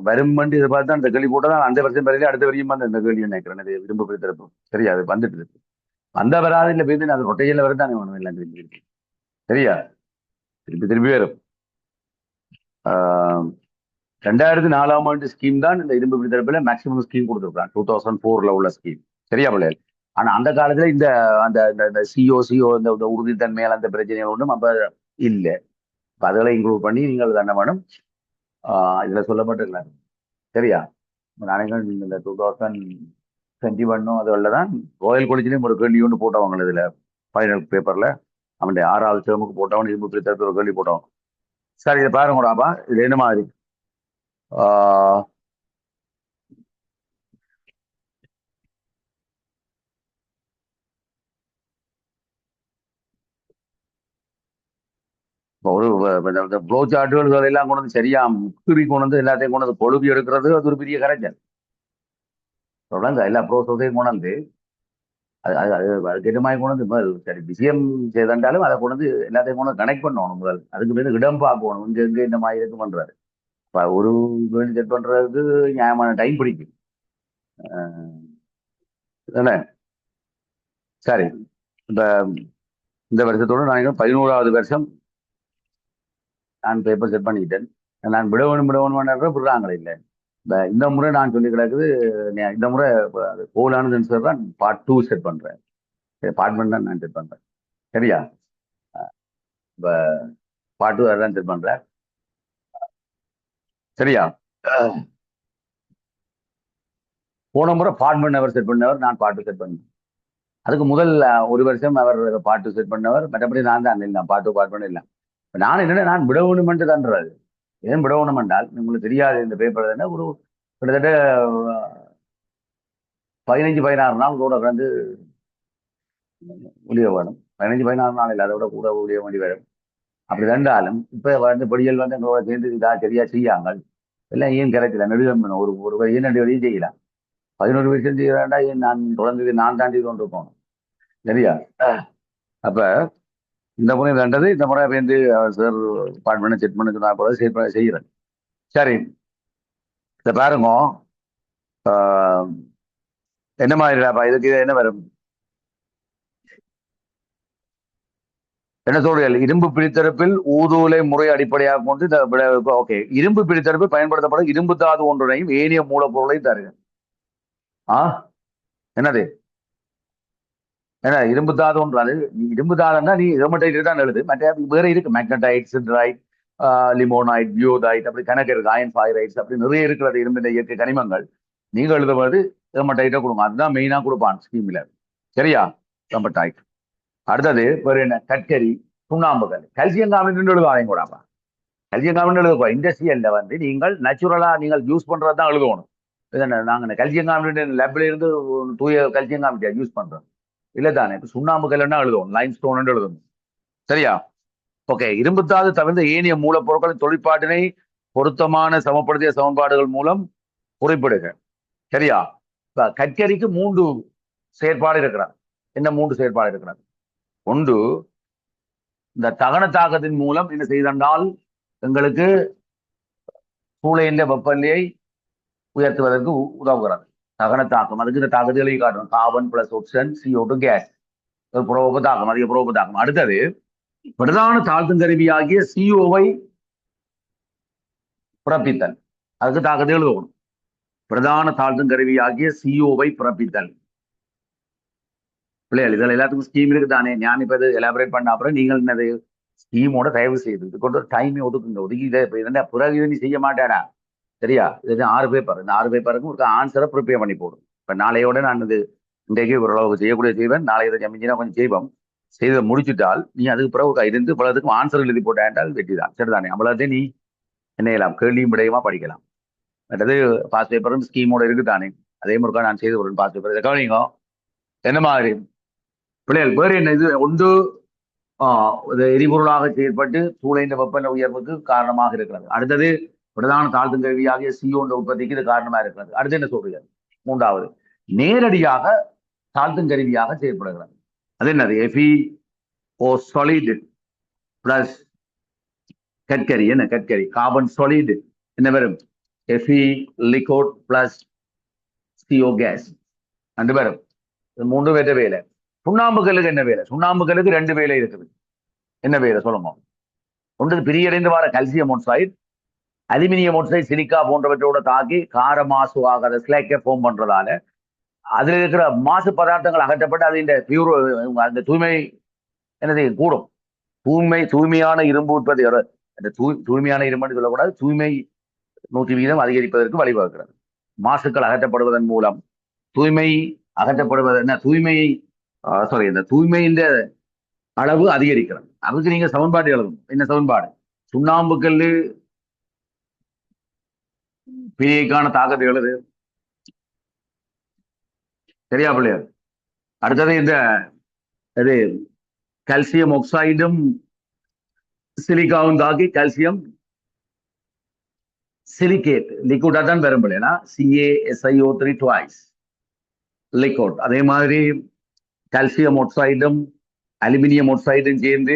வரும்பண்டு எதிர்பார்த்து அந்த கேள்வி போட்டதான் அந்த வருஷம் பிறகு அடுத்த வரையும் வந்து இந்த கேள்வி நினைக்கிறேன். அது விரும்ப பிரித்தரப்பு சரியா? அது வந்துட்டு இருக்கு. வந்த வராது இல்லை போய் அது ரொட்டையில வருதானே வேணும் எல்லாம் திருப்பி. சரியா? திருப்பி திருப்பி வரும். 2004ஆம் ஆண்டு ஸ்கீம் தான் இந்த இரும்பு பிரித்தரப்புல மேக்சிமம் ஸ்கீம் கொடுத்துருக்காங்க. 2004ல உள்ள ஸ்கீம். சரியா பிள்ளைகள்? ஆனா அந்த காலத்துல இந்த அந்த இந்த சிஓ இந்த உறுதித்தன்மையால் அந்த பிரச்சனைகள் ஒன்றும் அப்ப இல்லை. அதெல்லாம் இன்க்ளூட் பண்ணி நீங்கள் தானே வேணும் இதுல சொல்லப்பட்டிருக்கலாம். சரியா? நாளைக்கு இந்த 2021 அதுல தான் ராயல் காலேஜ்லயும் ஒரு கேள்வி ஒன்று போட்டவங்க இதுல ஃபைனல் பேப்பர்ல அவனுடைய 6வது டேர்முக்கு போட்டவன் இரும்பு பிரித்தரப்பு ஒரு கேள்வி போட்டவன். சரி, இதை பாருங்கடாப்பா. இது என்ன மாதிரி ஒரு ப்ளோ சார்ட்டுகள் எல்லாம் கொண்டு வந்து சரியா முக்குறி கொண்டு வந்து எல்லாத்தையும் கொண்டு வந்து கொழுப்பி எடுக்கிறது அது ஒரு பெரிய கரைச்சல். தொடர்ந்து எல்லா ப்ரோசஸையும் கொண்டு வந்து அதுக்கு இடமாய் கொண்டு வந்து சரி விஷயம் செய்தாலும் அதை கொண்டு வந்து எல்லாத்தையும் கொண்டு கனெக்ட் பண்ணணும். முதல் அதுக்கு பேர் இடம் பார்க்கணும். இங்க எங்க இந்த மாதிரி இருக்கு பண்றாரு. இப்போ ஒரு செட் பண்றதுக்கு நியாயமான டைம் பிடிக்கும் தானே? சரி, இப்ப இந்த வருஷத்தோட நான் 11வது வருஷம் நான் பேப்பர் செட் பண்ணிக்கிட்டேன். நான் விடணும் விடுறாங்களே இல்லை. இந்த முறை நான் சொல்லி கிடக்குது. இந்த முறை போலானதுன்னு சார் தான் பார்ட் 2 செட் பண்றேன். பார்ட் 1 தான் நான் செட் பண்றேன். சரியா? இப்ப பார்ட் 2 தான் செட் பண்றேன். சரியா? போன முறை பார்ட் 1 அவர் செட் பண்ணவர், நான் பார்ட் 2 செட் பண்ணேன். அதுக்கு முதல் ஒரு வருஷம் அவர் பார்ட் 2 செட் பண்ணவர். மற்றபடி நான் தான் இல்லை, பார்ட் 2 பார்ட் 1 இல்லை. நான் என்னன்னா நான் விடணுமென்று தன்றது. ஏன் விடணும் என்றால் உங்களுக்கு தெரியாது இந்த பேப்பர் என்ன ஒரு கிட்டத்தட்ட 15-16 நாள் கூட கலந்து ஒளிய வேணும். 15-16 நாள் இல்லை, அதை விட கூட ஒளிய வேண்டி வரும். அப்படி ரெண்டாலும் இப்ப வந்து பொடியல் வந்து எங்களோட சேர்ந்து இதா சரியா செய்யாங்க எல்லாம் ஏன் கிடைக்கல. நெடுகம் ஒரு ஒரு ஏன் 2 வழியும் செய்யலாம். 11 வருஷம் செய்யறாண்டா ஏன் நான் தொடர்ந்து நான் தாண்டி கொண்டு போகணும். சரியா? அப்ப இந்த முறை ரெண்டது இந்த முறை வந்து சார் பாட் பண்ண செட் பண்ண சொன்னா போல செய்யறேன். சரி, இதை பாருங்க. என்ன மாதிரிடாப்பா இதுக்கு என்ன வரும்? என்ன சொல்றீர்கள்? இரும்பு பிரித்தெடுப்பில் ஊதுலை முறை அடிப்படையாக கொண்டு ஓகே, இரும்பு பிரித்தெடுப்பில் பயன்படுத்தப்படும் இரும்பு தாது ஒன்றையும் ஏனைய மூலப்பொருளையும் தருக. ஆ என்னது? ஏன்னா இரும்பு தாது ஒன்று, அது இரும்பு தாதுன்னா நீ ஹெர்மடைட் தான் எழுது, மற்ற வேற இருக்கு, மேக்னடைட், சிட்ரைட், லிமோனைட், பியூதைட், அப்படி கணக்கு இருக்கு, அயன் ஃபைரைட்ஸ், அப்படி நிறைய இருக்கிறது இரும்பின் இயற்கை கனிமங்கள். நீங்க எழுதுவது ஹெர்மடைட்டை கொடுங்க, அதுதான் மெயினா கொடுப்பான் ஸ்கீம்ல. சரியா? ஹெர்மடைட். அடுத்தது வேற என்ன? கற்கரி, சுண்ணாம்புகள், கல்சியம் கார்பனேட் எழுதுவாங்க கூடாப்பா. Calcium carbonate எழுதுவா. இண்டஸ்ட்ரியல்ல வந்து நீங்கள் நேச்சுரலா நீங்கள் யூஸ் பண்றது தான் எழுதணும். நாங்க கல்சியம் கார்பனேட் லேப்ல இருந்து தூய கல்சியம் கார்பனேட் யூஸ் பண்றோம் இல்ல தானே? இப்ப சுண்ணாம்புகள் எழுதுவோம், லைம் ஸ்டோன் எழுதணும். சரியா? ஓகே. இரும்புத்தாது தவிர்த்த ஏனைய மூலப்பொருட்களின் தொழிற்பாட்டினை பொருத்தமான சமப்படுத்திய சமன்பாடுகள் மூலம் குறிப்பிடுக. சரியா? கற்கரிக்கு 3 செயற்பாடு இருக்கிறார். என்ன 3 செயற்பாடு இருக்கிறார்? ஒன்று, இந்த தகன தாக்கத்தின் மூலம் என்ன செய்தால் எங்களுக்கு சூளையின் வெப்பநிலையை உயர்த்துவதற்கு உதவுகிறது. தகன தாக்கம், அதுக்கு இந்த தாக்கத்துகளை காட்டணும். Carbon plus oxygen, CO2 gas, புறவெப்ப தாக்கம், அதிக புறவெப்ப தாக்கம். அடுத்தது, பிரதான தாழ்த்தும் கருவியாகிய CO-வை பிறப்பித்தல், அதுக்கு தாக்கத்தை எழுதணும். பிரதான தாழ்த்தும் கருவியாகிய CO-வை பிறப்பித்தல். பிள்ளைகள் இதில் எல்லாத்துக்கும் ஸ்கீம் இருக்கு தானே? நான் இப்ப இது எலாபரேட் பண்ண அப்புறம் நீங்கள் என்னது ஸ்கீமோட தயவு செய்து இது கொண்டு டைமை ஒதுக்குங்க. ஒதுக்கி இதை பிறகு இதை நீ செய்ய மாட்டேடா. சரியா? இது 6 பேப்பர், இந்த 6 பேப்பருக்கும் ஒரு ஆன்சரை ப்ரிப்பேர் பண்ணி போடும். இப்ப நாளையோட நான் இது இன்றைக்கு ஓரளவுக்கு செய்யக்கூடிய செய்வேன். நாளை இதை ஜமிஞ்சினா கொஞ்சம் செய்வோம். செய்த முடிச்சுட்டால் நீ அதுக்கு பிறகு இருந்து பலத்துக்கும் ஆன்சர் எழுதி போட்டால் வெற்றி தான். சரிதானே? அவ்வளவு நீ என்ன செய்யலாம்? கேள்வியும் விடையுமா படிக்கலாம். மற்றது பாஸ் பேப்பரும் ஸ்கீமோட இருக்குதானே? அதே முறைக்கா நான் செய்து ஒரு பாஸ் பேப்பர். இதை கவனிங்க என்ன மாதிரி பிள்ளைகள். வேறு என்ன? இது ஒன்று, எரிபொருளாக செயற்பட்டு சூளையின் வெப்பநிலை உயர்வுக்கு காரணமாக இருக்கிறது. அடுத்தது, பிரதான தாழ்த்தும் கருவியாகிய CO உற்பத்திக்கு இது காரணமாக இருக்கிறது. அடுத்து என்ன சொல்றீங்க? மூன்றாவது, நேரடியாக தாழ்த்தும் கருவியாக செயற்படுகிறது. அது என்னது? FeO solid பிளஸ் கற்கரி. என்ன கற்கரி? கார்பன் solid என்ன வரும்? Fe liquid plus CO gas. 2 பேரும் 3 பேர்த்த வேலை. சுண்ணாம்புகளுக்கு என்ன வேலை? சுண்ணாம்புகளுக்கு 2 வேலை இருக்குது. என்ன வேலை சொல்லுங்க? ஒன்று, பிரியடைந்து வர calcium oxide, aluminium oxide, silica போன்றவற்றோட தாக்கி கார மாசு ஆகாத ஸ்லேக்கை ஃபார்ம் பண்றதால அதுல இருக்கிற மாசு பதார்த்தங்கள் அகற்றப்பட்டு அது இந்த பியூர், அந்த தூய்மை என்னது கூடும். தூய்மையான இரும்பு உற்பத்தி, அந்த தூய்மையான இரும்பு சொல்லக்கூடாது, தூய்மை 100% அதிகரிப்பதற்கு வழிவகுக்கிறது. மாசுக்கள் அகற்றப்படுவதன் மூலம் தூய்மை அகற்றப்படுவது என்ன? தூய்மையை இந்த தூய்மையின் அளவு அதிகரிக்கிறது. அதுக்கு நீங்க சமன்பாடு எழுதணும். என்ன சமன்பாடு? சுண்ணாம்புக்கல் பிழைக்கான தாக்கத்தை எழுது. சரியா பிள்ளையா? அடுத்தது, இந்த இது கால்சியம் ஆக்சைடும் சிலிக்காவும் தாக்கி கால்சியம் சிலிகேட் லிக்விடா தான் வரும் பிள்ளைனா, CaSiO3 ட்வைஸ் லிக்விட். அதே மாதிரி கால்சியம் ஆக்சைடும் அலுமினியம் ஆக்சைடும் சேர்ந்து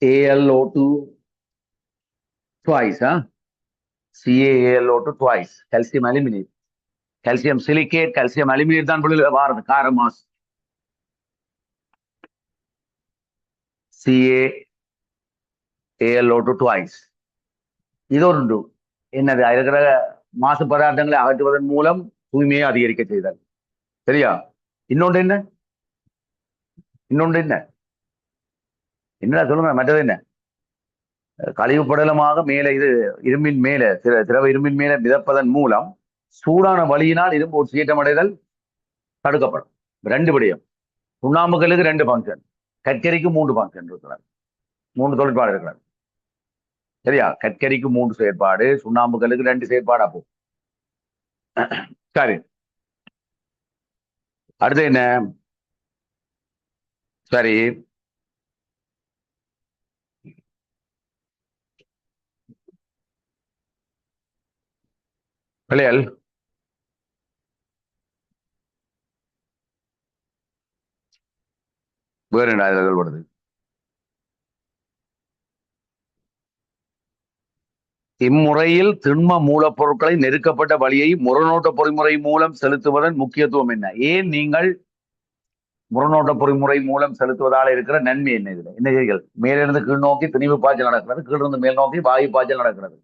CaAlO2 twice. CaAlO2 twice calcium aluminium, calcium silicate, calcium aluminium தான் வாரது காரமாஸ். CaAlO2 twice. இது ஒன்று. என்னது? இருக்கிற மாசு பதார்த்தங்களை அகற்றுவதன் மூலம் தூய்மையை அதிகரிக்க செய்தார். சரியா? இன்னொன்று என்ன? என்னடா சொல்லுங்க. மற்றது என்ன? கழிவு படலமாக மேலே இது இரும்பின் மேலே திரவ இரும்பின் மேலே மிதப்பதன் மூலம் சூடான வழியினால் இரும்பு ஒட்சியேற்றமடைதல் தடுக்கப்படும். 2 விடயம். சுண்ணாம்புகளுக்கு 2 ஃபங்க்ஷன், கற்கரிக்கு 3 ஃபங்க்ஷன் இருக்கிறார், 3 தொழிற்பாடு இருக்கிறார். சரியா? கற்கரிக்கு 3 செயற்பாடு, சுண்ணாம்புகளுக்கு 2 செயற்பாடு. அப்போ சரி, அடுத்து என்ன? சரி, பிள்ளைகள் வேறு என்ன வருது? இம்முறையில் திண்ம மூலப்பொருட்களை நெருக்கப்பட்ட வழியை முரணோட்ட பொறிமுறை மூலம் செலுத்துவதன் முக்கியத்துவம் என்ன? ஏன் நீங்கள் முரணோட்ட பொறிமுறை மூலம் செலுத்துவதால் இருக்கிற நன்மை என்ன? இதுல என்ன செய்கள்? மேலிருந்து கீழ் நோக்கி திணிவு பாய்ச்சல் நடக்கிறது, கீழிருந்து மேல் நோக்கி வாயு பாய்ச்சல் நடக்கிறது.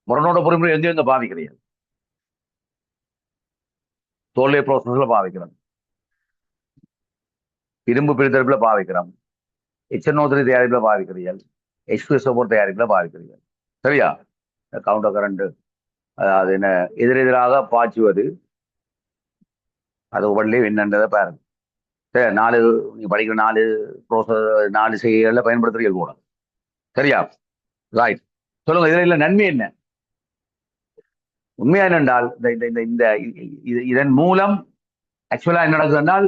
முரணோட்ட பொறிமுறை எங்க பாவிக்கிறீங்க? தோல்லை ப்ரோசஸ்ல பாவிக்கிறோம், இரும்பு பிரித்தெடுப்புல பாவிக்கிறோம், HNO3 தயாரிப்புல பாவிக்கிறீர்கள், H2SO4 தயாரிப்புல பாவிக்கிறீர்கள். சரியா? கவுண்டர் கரண்ட், அதாவது என்ன, எதிரெதிராக பாய்ச்சுவது, அது ஒவ்வொன்றிலையும் என்னன்றதை பாருங்க. சரி, நீங்க படிக்கிற 4 ப்ரோசஸ் 4 செய்திகளில் பயன்படுத்துறீர்கள் கூட. சரியா? ரைட். சொல்லுங்க, இதுல இல்ல நன்மை என்ன? உண்மையா என்னென்றால் இதன் மூலம் ஆக்சுவலா என்ன நடக்குது என்றால்,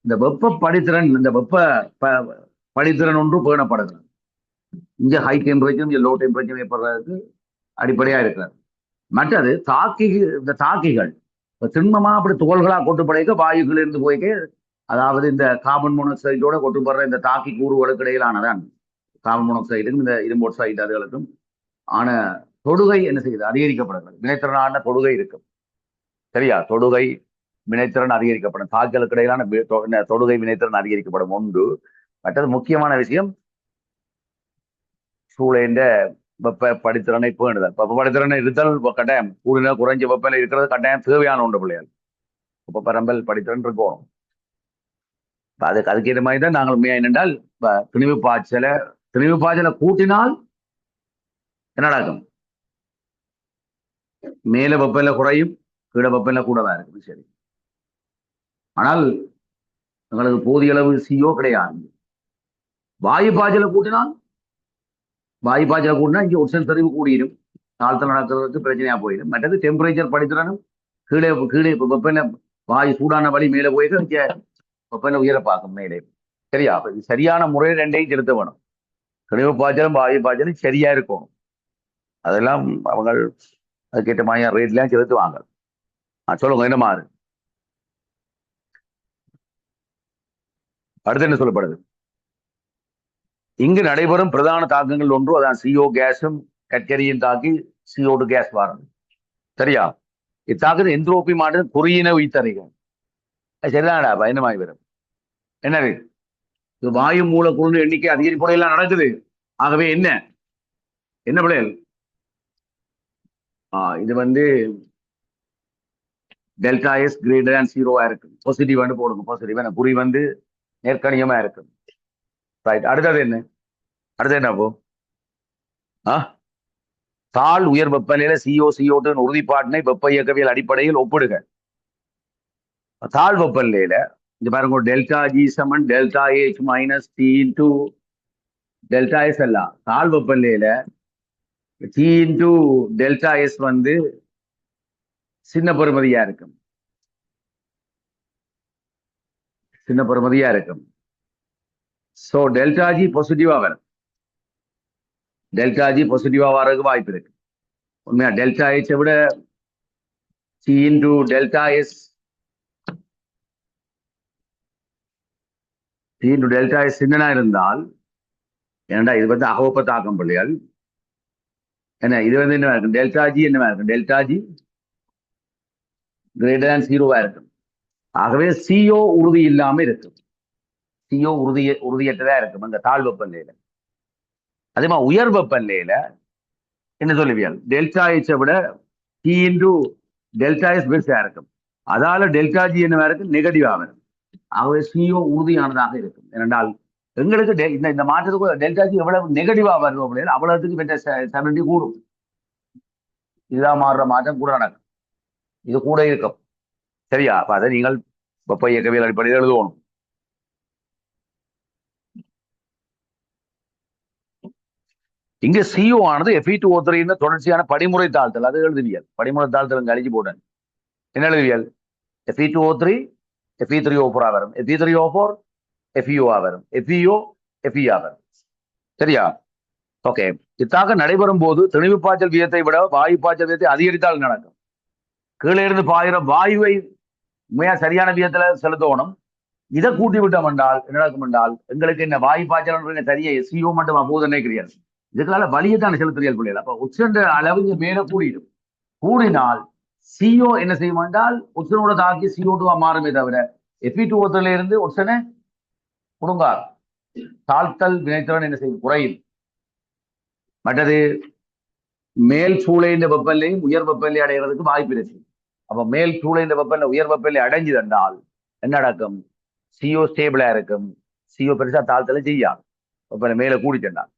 இந்த வெப்ப படித்திறன், இந்த படித்திறன் ஒன்று பேணப்படுகிறது. இங்க ஹை டெம்பரேச்சர், இங்க லோ டெம்பரேச்சர் ஏற்படுறதுக்கு அடிப்படையா இருக்கிறது. மற்றது இந்த தாக்கிகள் திண்மமா அப்படி துகள்களா கொட்டுப்படைக்க வாயுகள் இருந்து போய்க்க, அதாவது இந்த கார்பன் மோனாக்சைடோட கொட்டுப்படுற இந்த தாக்கி கூறுகளுக்கு இடையிலானதான் கார்பன் மோனாக்சைடுக்கும் இந்த இரும்பு ஆக்சைடு அதுகளுக்கும் ஆன தொடுகை என்ன செய்யுது? அதிகரிக்கப்படுகிறது. வினைத்திறனான தொடுகை இருக்கும். சரியா? தொடுகை வினைத்திறன் அதிகரிக்கப்படும். தாக்கலுக்கு இடையிலான தொடுகை வினைத்திறன் அதிகரிக்கப்படும் ஒன்று. மற்றது முக்கியமான விஷயம், சூழலின் வெப்ப படித்திறனை பேணுதல். வெப்ப படித்திறனை இருத்தல் கட்டாயம். கூடின குறைஞ்ச வெப்பநிலை இருக்கிறது கட்டாயம் தேவையான ஒன்று பிள்ளைகள். வெப்ப பரம்பல் படித்திறன் இருக்கணும். அதுக்கேற்ற மாதிரி தான் நாங்கள் உண்மையா என்னென்றால், திணிவு பாய்ச்சலை கூட்டினால் என்ன நடக்கும்? மேல வெப்பநிலை குறையும், கீழே வெப்பநிலை கூடவா இருக்கும். சரி, ஆனால் எங்களுக்கு போதிய அளவு CO கிடையாது. வாயு பாய்ச்சலை கூட்டினா இங்கே ஒட்சன் சரிவு கூடிடும், தாழ்த்தல் நடக்கிறதுக்கு பிரச்சனையா போயிடும். மற்றது டெம்பரேச்சர் படித்திறனும் கீழே வெப்பநிலை வாயு சூடான வழி மேலே போயிட்டு இங்கே வெப்பநிலை உயர பார்க்கும் மேலே. சரியா? சரியான முறையில் ரெண்டையும் செலுத்த வேணும். திணிவு பாய்ச்சலும் வாயு பாய்ச்சலும் சரியா இருக்கணும். அதெல்லாம் அவங்க அதுக்கேற்ற மாதிரி ரேட்லாம் செலுத்துவாங்க. சொல்லுங்க, என்ன மாறு அடுத்து என்ன சொல்லப்படுது? இங்கு நடைபெறும் பிரதான தாக்கங்கள் ஒன்று, அதான் CO கேஸும் கற்கரியும் தாக்கி CO2 கேஸ் வரும். சரியா? இத்தாக்குது என்ட்ரோபி மாற்றம் குறியின உயிர்த்தறிகள். சரிதானடா? பயணமாகி வரும். என்னது? இது வாயு மூலக்கூறு எண்ணிக்கை அதிகரிப்படையெல்லாம் நடக்குது. ஆகவே என்ன பிள்ளைகள்? இது டெல்டா எஸ் கிரேட்டர் தேன் 0 இருக்கு. பாசிட்டிவ் போடுங்க. பாசிட்டிவ் குறி நேர்கணியமா இருக்கு. ரைட். அடுத்தது என்ன அப்போ? தாழ் உயர் வெப்பநிலையில CO2 உறுதிப்பாட்டினை வெப்ப இயக்கவியல் அடிப்படையில் ஒப்பிடுக. தாழ் வெப்பநிலையில இந்த பாருங்க, டெல்டா G சமன் delta H minus T into delta S. எல்லாம் தாழ் வெப்பநிலையில T இன்டூ டெல்டா எஸ் சின்ன பெறுமதியா இருக்கும். ஸோ டெல்டா G பாசிட்டிவா வரும். டெல்டா G பாசிட்டிவா வர்றதுக்கு வாய்ப்பு இருக்கு. உண்மையா டெல்டா H விட T இன்டூ டெல்டா எஸ் சின்னனா இருந்தால், ஏன்டா இது அகவெப்ப தாக்கம் பிள்ளைகள். என்ன இது என்ன இருக்கும்? டெல்டா G என்னவா இருக்கும்? டெல்டா G கிரேட்டர் தேன் 0 இருக்கும். ஆகவே CO உறுதி இல்லாம இருக்கும். CO உறுதியற்றதா இருக்கும் அந்த தாழ் வெப்பநிலையில. அதே மாதிரி உயர் வெப்பநிலையில என்ன சொல்லுவியல்? டெல்டா H விட T இன்டூ டெல்டா எஸ் பெருசா இருக்கும். அதால டெல்டா G என்னவா இருக்கும்? நெகட்டிவா இருக்கும். ஆகவே CO உறுதியானதாக இருக்கும். ஏனென்றால் எங்களுக்கு இந்த மாற்றத்துக்கு டெல்டா G எவ்வளவு நெகட்டிவா வரும், அவ்வளவுக்கு ஸ்டெபிலிட்டி கூடும். இதுதான் மாறுற மாற்றம் கூட நடக்கும். இது கூட இருக்கும். சரியா? அப்ப அதை நீங்கள் வெப்ப இயக்கவியல் அடிப்படையில் எழுதுவோம். இங்க CO ஆனது Fe2O3 தொடர்ச்சியான படிமுறை தாழ்த்தல். அது எழுதுவியல். படிமுறை தாழ்த்தல் அழிஞ்சு போட்டேன். என்ன எழுதுவியல்? Fe2O3 Fe3O4 வரும், Fe3O4 FeO வரும், FeO FeO வரும். சரியா? ஓகே. இத்தாக நடைபெறும் போது திணிவு பாய்ச்சல் வியத்தை விட வாயு பாய்ச்சல் வியத்தை அதிகரித்தால் நடக்கும். கீழே இருந்து பாயிர வாயுவை உண்மையா சரியான வியத்துல செலுத்தணும். இதை கூட்டி விட்டோம் என்றால் என்ன நடக்கும் என்றால், எங்களுக்கு என்ன வாயு பாய்ச்சல் சரியா CO மட்டும் அப்போதே கிடையாது. இதுக்கால வலியைத்தான் செலுத்துறீர்கள் பிள்ளைகள். அப்ப உச்சந்த அளவு மேல கூடினால் CO என்ன செய்யும் என்றால் உச்சனோட தாக்கி CO2 மாறுமே தவிர Fe2O3 இருந்து ஒட்சனை கொடுங்கார் தாழ்த்தல் வினைத்திறன் என்ன செய்யும் குறையும். மற்றது மேல் சூளையின் வெப்பநிலையும் உயர் வெப்பநிலை அடைகிறதுக்கு வாய்ப்பு இருக்கு. அப்ப மேல் சூளையின் வெப்பநிலை உயர் வெப்பநிலை அடைஞ்சு தந்தால் என்ன நடக்கும்? CO ஸ்டேபிளா இருக்கும். CO பெருசா தாழ்த்தல செய்யாது. வெப்பநிலை மேலே கூடி சென்றால்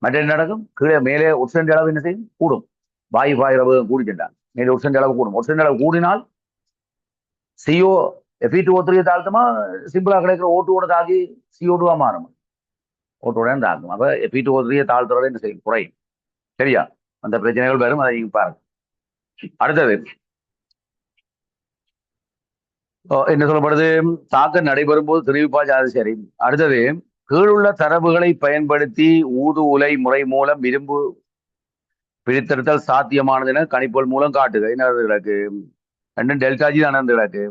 மற்ற என்ன நடக்கும்? கீழே மேலே ஒட்சன் அளவு என்ன செய்யும்? கூடும். வாயு பாயிரவு கூடி சென்றால் மேலே ஒட்சன் அளவு கூடும். ஒட்சன் அளவு கூடினால் CO Fe2O3 தாழ்த்தமா சிம்பிளா கிடைக்கிற O2 தாக்கி CO2 மாறும். O2 தாக்கும். அப்ப Fe2O3 தாழ்த்துறதை என்ன செய்யும்? குறையும். சரியா? அந்த பிரச்சனைகள் வரும். அதை நீங்க பாருங்க. அடுத்தது என்ன சொல்லப்படுது? தாக்கம் நடைபெறும் போது தெரிவிப்பாச்சு. சரி. அடுத்தது கீழுள்ள தரவுகளை பயன்படுத்தி ஊது உலை முறை மூலம் இரும்பு பிரித்தெடுத்தல் சாத்தியமானது என கணிப்புகள் மூலம் காட்டுக. என்ன கிடக்கு? ரெண்டும் டெல்டாஜி தான் கிடக்கு.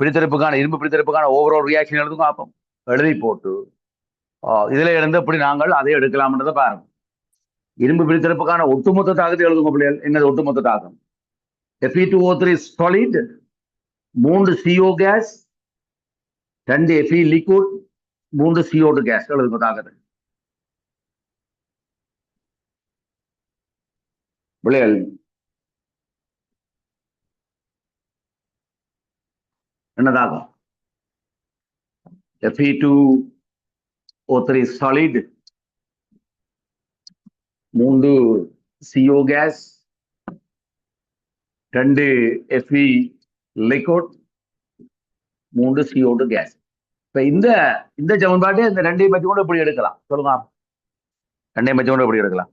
பிரித்தெடுப்புக்கான இரும்பு பிரித்தெடுப்புக்கான ஓவரால் ரியாக்ஷன் எழுதும் பார்ப்போம். எழுதி போட்டு இதுல இருந்து எப்படி நாங்கள் அதை எடுக்கலாம்ன்றதை பாருங்க. இரும்பு பிரித்தெடுப்புக்கான ஒட்டுமொத்த தாக்கத்தை எழுதுங்க பிள்ளைகள். என்னது ஒட்டுமொத்த தாக்கம்? Fe2O3 solid, 3 CO gas, 2 Fe liquid, 3 CO2 gas எழுதுங்க தாக்கத்தை. பிள்ளைகள் என்ன தாக்கம்? Fe2O3 solid, 3 CO gas, 2 Fe liquid, 3 CO2 gas. இப்ப இந்த சமன்பாட்டை இந்த ரெண்டையும் பற்றி கூட எப்படி எடுக்கலாம் சொல்லுங்க. ரெண்டையும் பற்றி கூட எப்படி எடுக்கலாம்?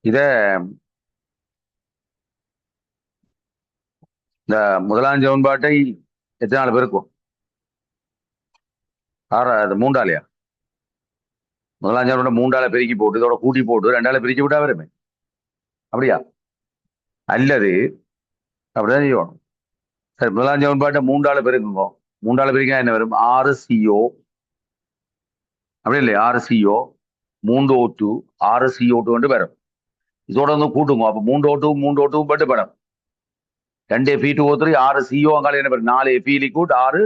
இத இந்த முதலாம் சமன்பாட்டை எத்தனை நாள் பெருக்கும்? மூன்றாலையா? முதலாம் சமன்பாட்டை மூன்றால பெருக்கி போட்டு இதோட கூட்டி போட்டு ரெண்டால பிரிச்சு விட்டா வருமே. அப்படியா? அல்லது அப்படிதான் செய்யணும். சரி, முதலாம் சமன்பாட்டை மூன்றால பெருக்குங்க. மூன்றால பெருக்கினா என்ன வரும்? 6 CO அப்படி இல்லையா? 6 CO 3 O2 6 CO2 வந்து வரும். இதோட வந்து கூட்டுங்க. அப்ப 3 O2 பட்டு படம் 2 Fe2O3 6 CO அங்கால என்ன வரும்? 4 Fe liquid 6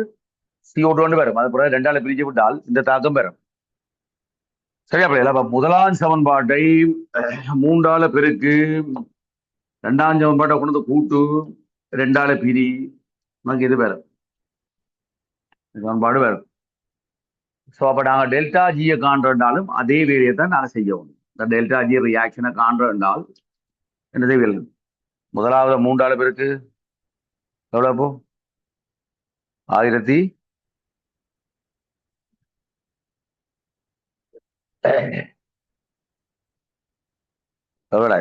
CO2 வந்து வரும். அது பிறகு ரெண்டால பிரிச்சு விட்டால் இந்த தாக்கம் வரும். சரியா பிள்ளைகளா? அப்ப முதலாம் சமன்பாட்டை மூன்றால பெருக்கு, ரெண்டாம் சமன்பாட்டை கொண்டு கூட்டு, ரெண்டால பிரி, நமக்கு இது வரும் சமன்பாடு வரும். ஸோ அப்ப நாங்க டெல்டா ஜியை காண்றாலும் அதே வேலையை தான் நாங்க செய்யணும். இந்த டெல்டா ஜி ரியாக்ஷனை காண்றால் என்ன செய்வது? முதலாவது மூன்றால பெருக்கு எவ்வளவு? 1000 எவ்வளோ?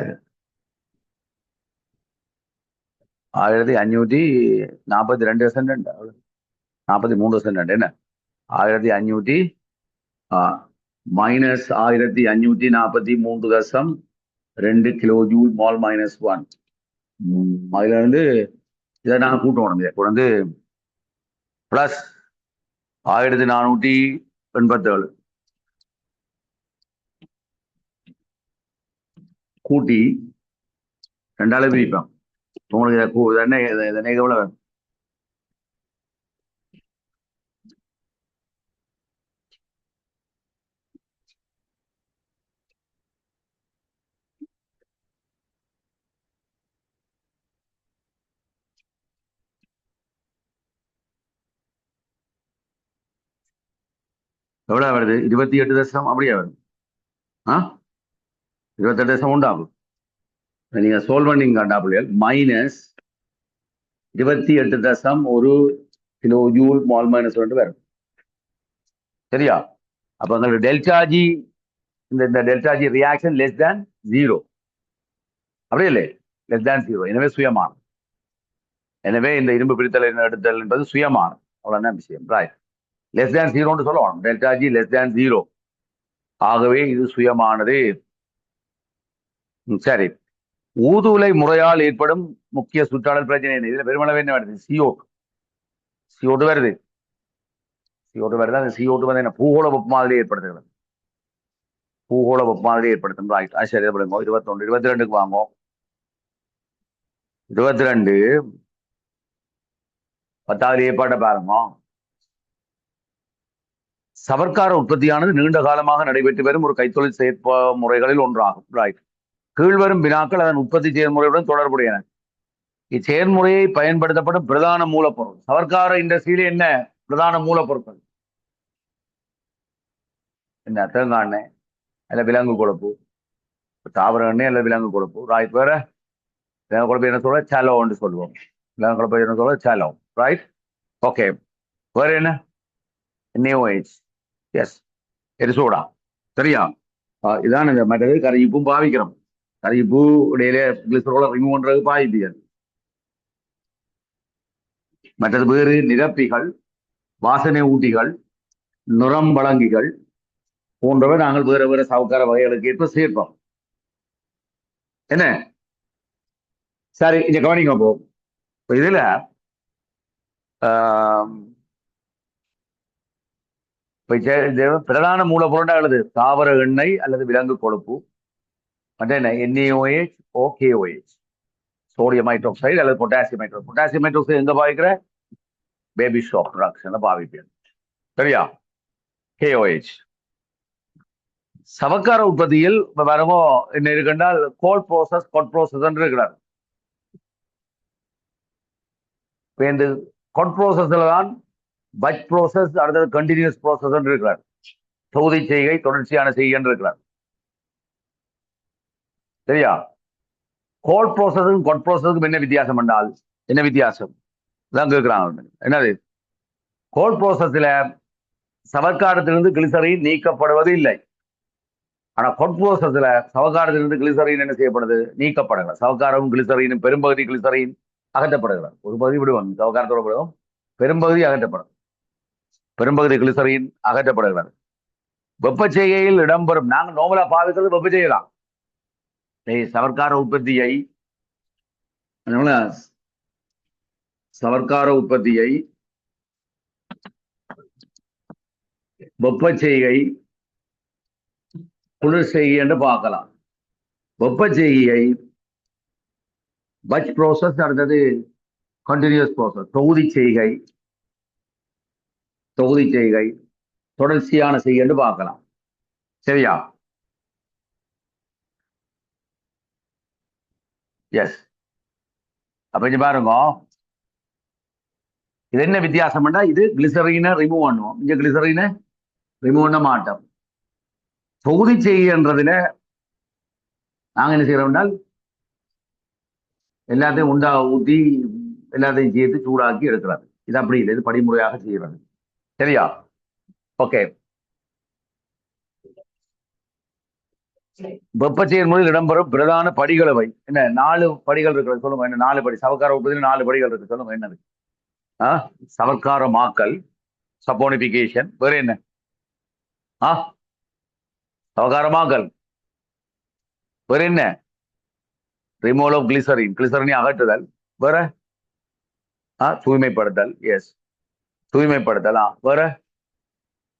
1542% 43% என்ன? 1500 minus 1543.2 kilo joule mole minus 1. அதுல இருந்து இதை நாங்கள் கூட்டணும். இதை கொண்டு வந்து பிளஸ் 1487 கூட்டி ரெண்டால பிரிப்போம். உங்களுக்கு என்ன எவ்வளவு வேணும்? எவ்வளவு வருது? 28 அப்படியே வரும். 28 உண்டாகும். நீங்க சோல்வ் பண்ணி காண்டாப்புள்ளியல் minus 28.1 kilo joule mole minus 2 வரும். சரியா? அப்ப உங்களுக்கு டெல்டா ஜி இந்த delta G reaction less than 0 அப்படியே இல்லை? Less than 0. எனவே சுயமானம். எனவே இந்த இரும்பு பிரித்தல் எடுத்தல் என்பது சுயமானம். அவ்வளவுதான் விஷயம். ரைட். லெஸ் தேன் 0 சொல்லணும். Delta G less than 0. ஆகவே இது சுயமானது. சரி. ஊதுலை முறையால் ஏற்படும் முக்கிய சுற்றாடல் பிரச்சனை இதுல பெருமளவு என்ன வருது? CO2 வருது. CO2 வருது. அந்த CO2 வந்து என்ன பூகோள வெப்ப மாதிரி ஏற்படுத்துகிறது. பூகோள வெப்ப மாதிரி ஏற்படுத்தும். ரைட். சரி, 21, 22க்கு வாங்க. 22 10வது ஏற்பாட்டை பாருங்க. சவர்க்கார உற்பத்தியானது நீண்ட காலமாக நடைபெற்று வரும் ஒரு கைத்தொழில் செயற்முறைகளில் ஒன்றாகும். ரைட். கீழ்வரும் வினாக்கள் அதன் உற்பத்தி செயல்முறையுடன் தொடர்புடையன. இச்செயல்முறையை பயன்படுத்தப்படும் பிரதான மூலப்பொருள். சவர்க்கார இண்டஸ்ட்ரியில என்ன பிரதான மூலப்பொருட்கள்? என்ன? தேங்காய் எண்ணெய் அல்ல விலங்கு கொழுப்பு, தாவர எண்ணெய் அல்ல விலங்கு கொழுப்பு. ரைட். வேற விலங்கு கொழுப்பு என்ன சொல்ற? சலோன்னு சொல்லுவோம். விலங்கு கொழுப்பு என்ன சொல்ற? சலோ. ரைட். ஓகே. வேற என்ன? NaOH. எஸ், எரிசோடா. சரியா? இதான் இந்த மற்றது கரியிப்பும் பாவிக்கிறோம். கரியிப்பு இடையில கிளிசரோல ரிமூவ் பண்றது பாவிப்பியல். மற்றது வேறு நிரப்பிகள், வாசனை ஊட்டிகள், நிறம் வழங்கிகள் போன்றவை நாங்கள் வேற வேற சவக்கார வகைகளுக்கு ஏற்ப சேர்ப்போம். என்ன? சரி, இங்க கவனிங்க. போ இதுல பிரதான மூலப்பொருள் எழுது தாவர எண்ணெய் அல்லது விலங்கு கொழுப்பு. மற்ற என்ன? NaOH, OKOH, சோடியம் ஹைட்ராக்சைடு அல்லது பொட்டாசியம் ஹைட்ராக்சைடு. பொட்டாசியம் ஹைட்ராக்சைடு எங்க பாவிக்கிற? Baby shop ப்ரொடக்ஷன்ல பாவிப்பேன். சரியா? KOH. சவக்கார உற்பத்தியில் வரமோ என்ன இருக்குன்றால் கோல் ப்ரோசஸ், கொட் ப்ரோசஸ் என்று இருக்கிறார். இந்த கொட் ப்ரோசஸ்ல தான் பட்ச் ப்ரோசஸ், அடுத்தது கண்டினியூஸ் ப்ரோசஸ் என்று இருக்கிறார். தொகுதி செய்கை, தொடர்ச்சியான செய்கை என்று இருக்கிறார். சரியா? கோல் ப்ரோசஸுக்கும் கொட் ப்ரோசஸுக்கும் என்ன வித்தியாசம் என்றால், என்ன வித்தியாசம் தான் கேட்கிறாங்க. என்னது? கோல் ப்ரோசஸ்ல சவக்காரத்திலிருந்து கிளிசரின் நீக்கப்படுவது இல்லை. ஆனா கொட் ப்ரோசஸ்ல சவக்காரத்திலிருந்து கிளிசரின் என்ன செய்யப்படுது? நீக்கப்படுகிறது. சவக்காரமும் கிளிசரினும் பெரும்பகுதி கிளிசரின் அகற்றப்படுகிறது. ஒரு பகுதி விடுவாங்க, சவக்காரத்தோட விடுவோம், பெரும்பகுதி அகற்றப்படும். பெரும்பகுதி கிளிசரின் அகற்றப்படுகிறது. வெப்பச்செய்கையில் இடம்பெறும், நாங்கள் நோமலா பாவிக்கிறது வெப்பச்செய்கை தான். சவர்க்கார உற்பத்தியை வெப்பச்செய்கை, குளிர் செய்கை என்று பார்க்கலாம். வெப்பச்செய்கையை பட்ச் ப்ரோசஸ், அடுத்தது கண்டினியூஸ் ப்ரோசஸ், தொகுதி செய்கை, தொடர்ச்சியான செய்கை என்று பார்க்கலாம். சரியா? எஸ். அப்ப இங்க பாருங்க, இது என்ன வித்தியாசம்? இது கிளிசரினை ரிமூவ் பண்ணுவோம், இங்க கிளிசரினை ரிமூவ் பண்ண மாட்டோம். தொகுதி செய்கின்றதுல நாங்க என்ன செய்யறோம்னா எல்லாத்தையும் ஊற்றி எல்லாத்தையும் சேர்த்து சூடாக்கி எடுக்கிறது. இது அப்படி இல்லை, இது படிமுறையாக செய்கிறது. சரியா? ஓகே. வெப்ப செயல்முறையில் இடம்பெறும் பிரதான படிகளவை என்ன? 4 படிகள் இருக்கிறது. சொல்லுங்க என்ன 4 படி? சவக்கார உற்பத்தியில் 4 படிகள் இருக்கு. சொல்லுங்க என்னது? சவக்காரமாக்கல், சப்போனிபிகேஷன். வேற என்ன? சவக்காரமாக்கல். வேற என்ன? ரிமூவல் ஆஃப் கிளிசரின், கிளிசரினை அகற்றுதல். வேற? தூய்மைப்படுத்தல். எஸ், தூய்மைப்படுத்தல். வேற?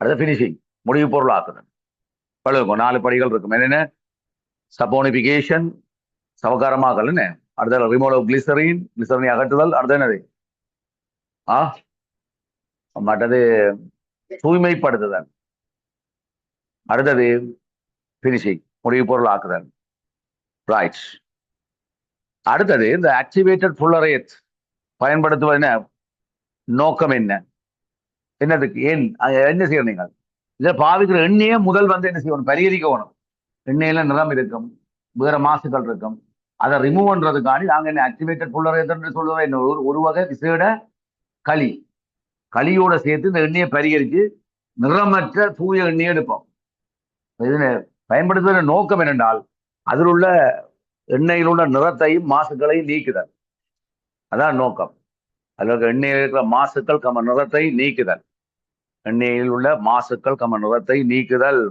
அடுத்த பினிஷிங், முடிவு பொருள் ஆக்குதல். பழகும் 4 படிகள் இருக்கும். என்னென்ன? சப்போனிபிகேஷன், சவகாரமாக்கல். என்ன? அடுத்த ரிமூவல் ஆஃப் கிளிசரின், கிளிசரினை அகற்றுதல். அடுத்த என்னது? மற்றது தூய்மைப்படுத்துதல். அடுத்தது பினிஷிங், முடிவு பொருள் ஆக்குதல். ரைட். அடுத்தது இந்த ஆக்டிவேட்டட் ஃபுல்லரேட் பயன்படுத்துவது என்ன? நோக்கம் என்ன? என்னதுக்கு? ஏன் என்ன செய்யணும்? நீங்கள் இதை பாவிக்கிற எண்ணெயை முதல் என்ன செய்யணும்? பரிகரிக்கணும். எண்ணெயில நிறம் இருக்கும், வேற மாசுகள் இருக்கும். அதை ரிமூவ் பண்றதுக்காண்டி நாங்க என்ன ஆக்டிவேட்டட் ஃபுல்லரேட் சொல்லுவோம். என்ன? ஒரு வகை விசேட களி, களியோட சேர்த்து இந்த எண்ணெயை பரிகரித்து நிறமற்ற தூய எண்ணெயை எடுப்போம். இதனை பயன்படுத்துவத நோக்கம் என்னென்றால் அதில் உள்ள எண்ணெயில் உள்ள நிறத்தையும் மாசுக்களையும் நீக்குதல். அதான் நோக்கம். அதில் எண்ணெயில் இருக்கிற மாசுக்கள் நிறத்தை நீக்குதல். எண்ணெயில் உள்ள மாசுக்கள் நிறத்தை நீக்குதல்.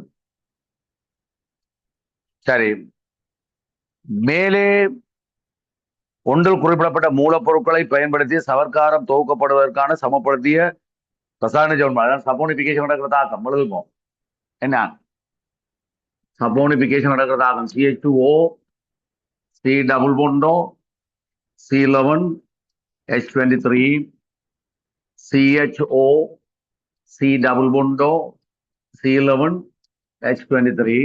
சரி, மேலே ஒன்றில் குறிப்பிடப்பட்ட மூலப்பொருட்களை பயன்படுத்தி சவர்க்காரம் தொகுக்கப்படுவதற்கான சமப்படுத்திய ரசாயன ஜோன் சப்போனிபிகேஷன் நடக்கிற தாக்கம் எழுதுவோம். என்ன சப்போனிபிகேஷன் நடக்கிற தாக்கம் CH2O C double bond C11 H23 CHO C double bond C11 H23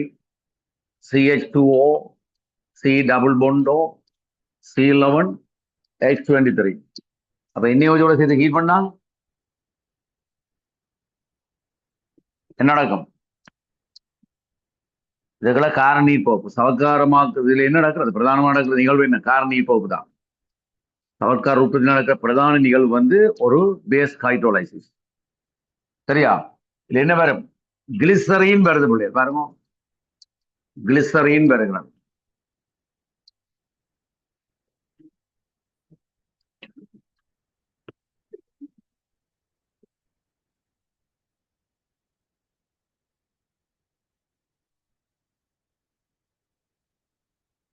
CH2O C double bond C11 H23. அப்ப NaOH சேர்த்து ஹீட் பண்ணா என்ன நடக்கும்? இதுக்கெல்லாம் காரணி போப்பு சவக்காரமாக்கு இதுல என்ன நடக்கிறது? பிரதானமாக நடக்கிற நிகழ்வு என்ன? காரணி போப்பு தான். சவர்க்கார உற்பத்தி நடக்கிற பிரதான நிகழ்வு வந்து ஒரு பேஸ் ஹைட்ரோலைசிஸ். சரியா? இதுல என்ன வரும்? கிளிசரின் வருது பிள்ளைய பாருங்க, கிளிசரின் வருகிறது.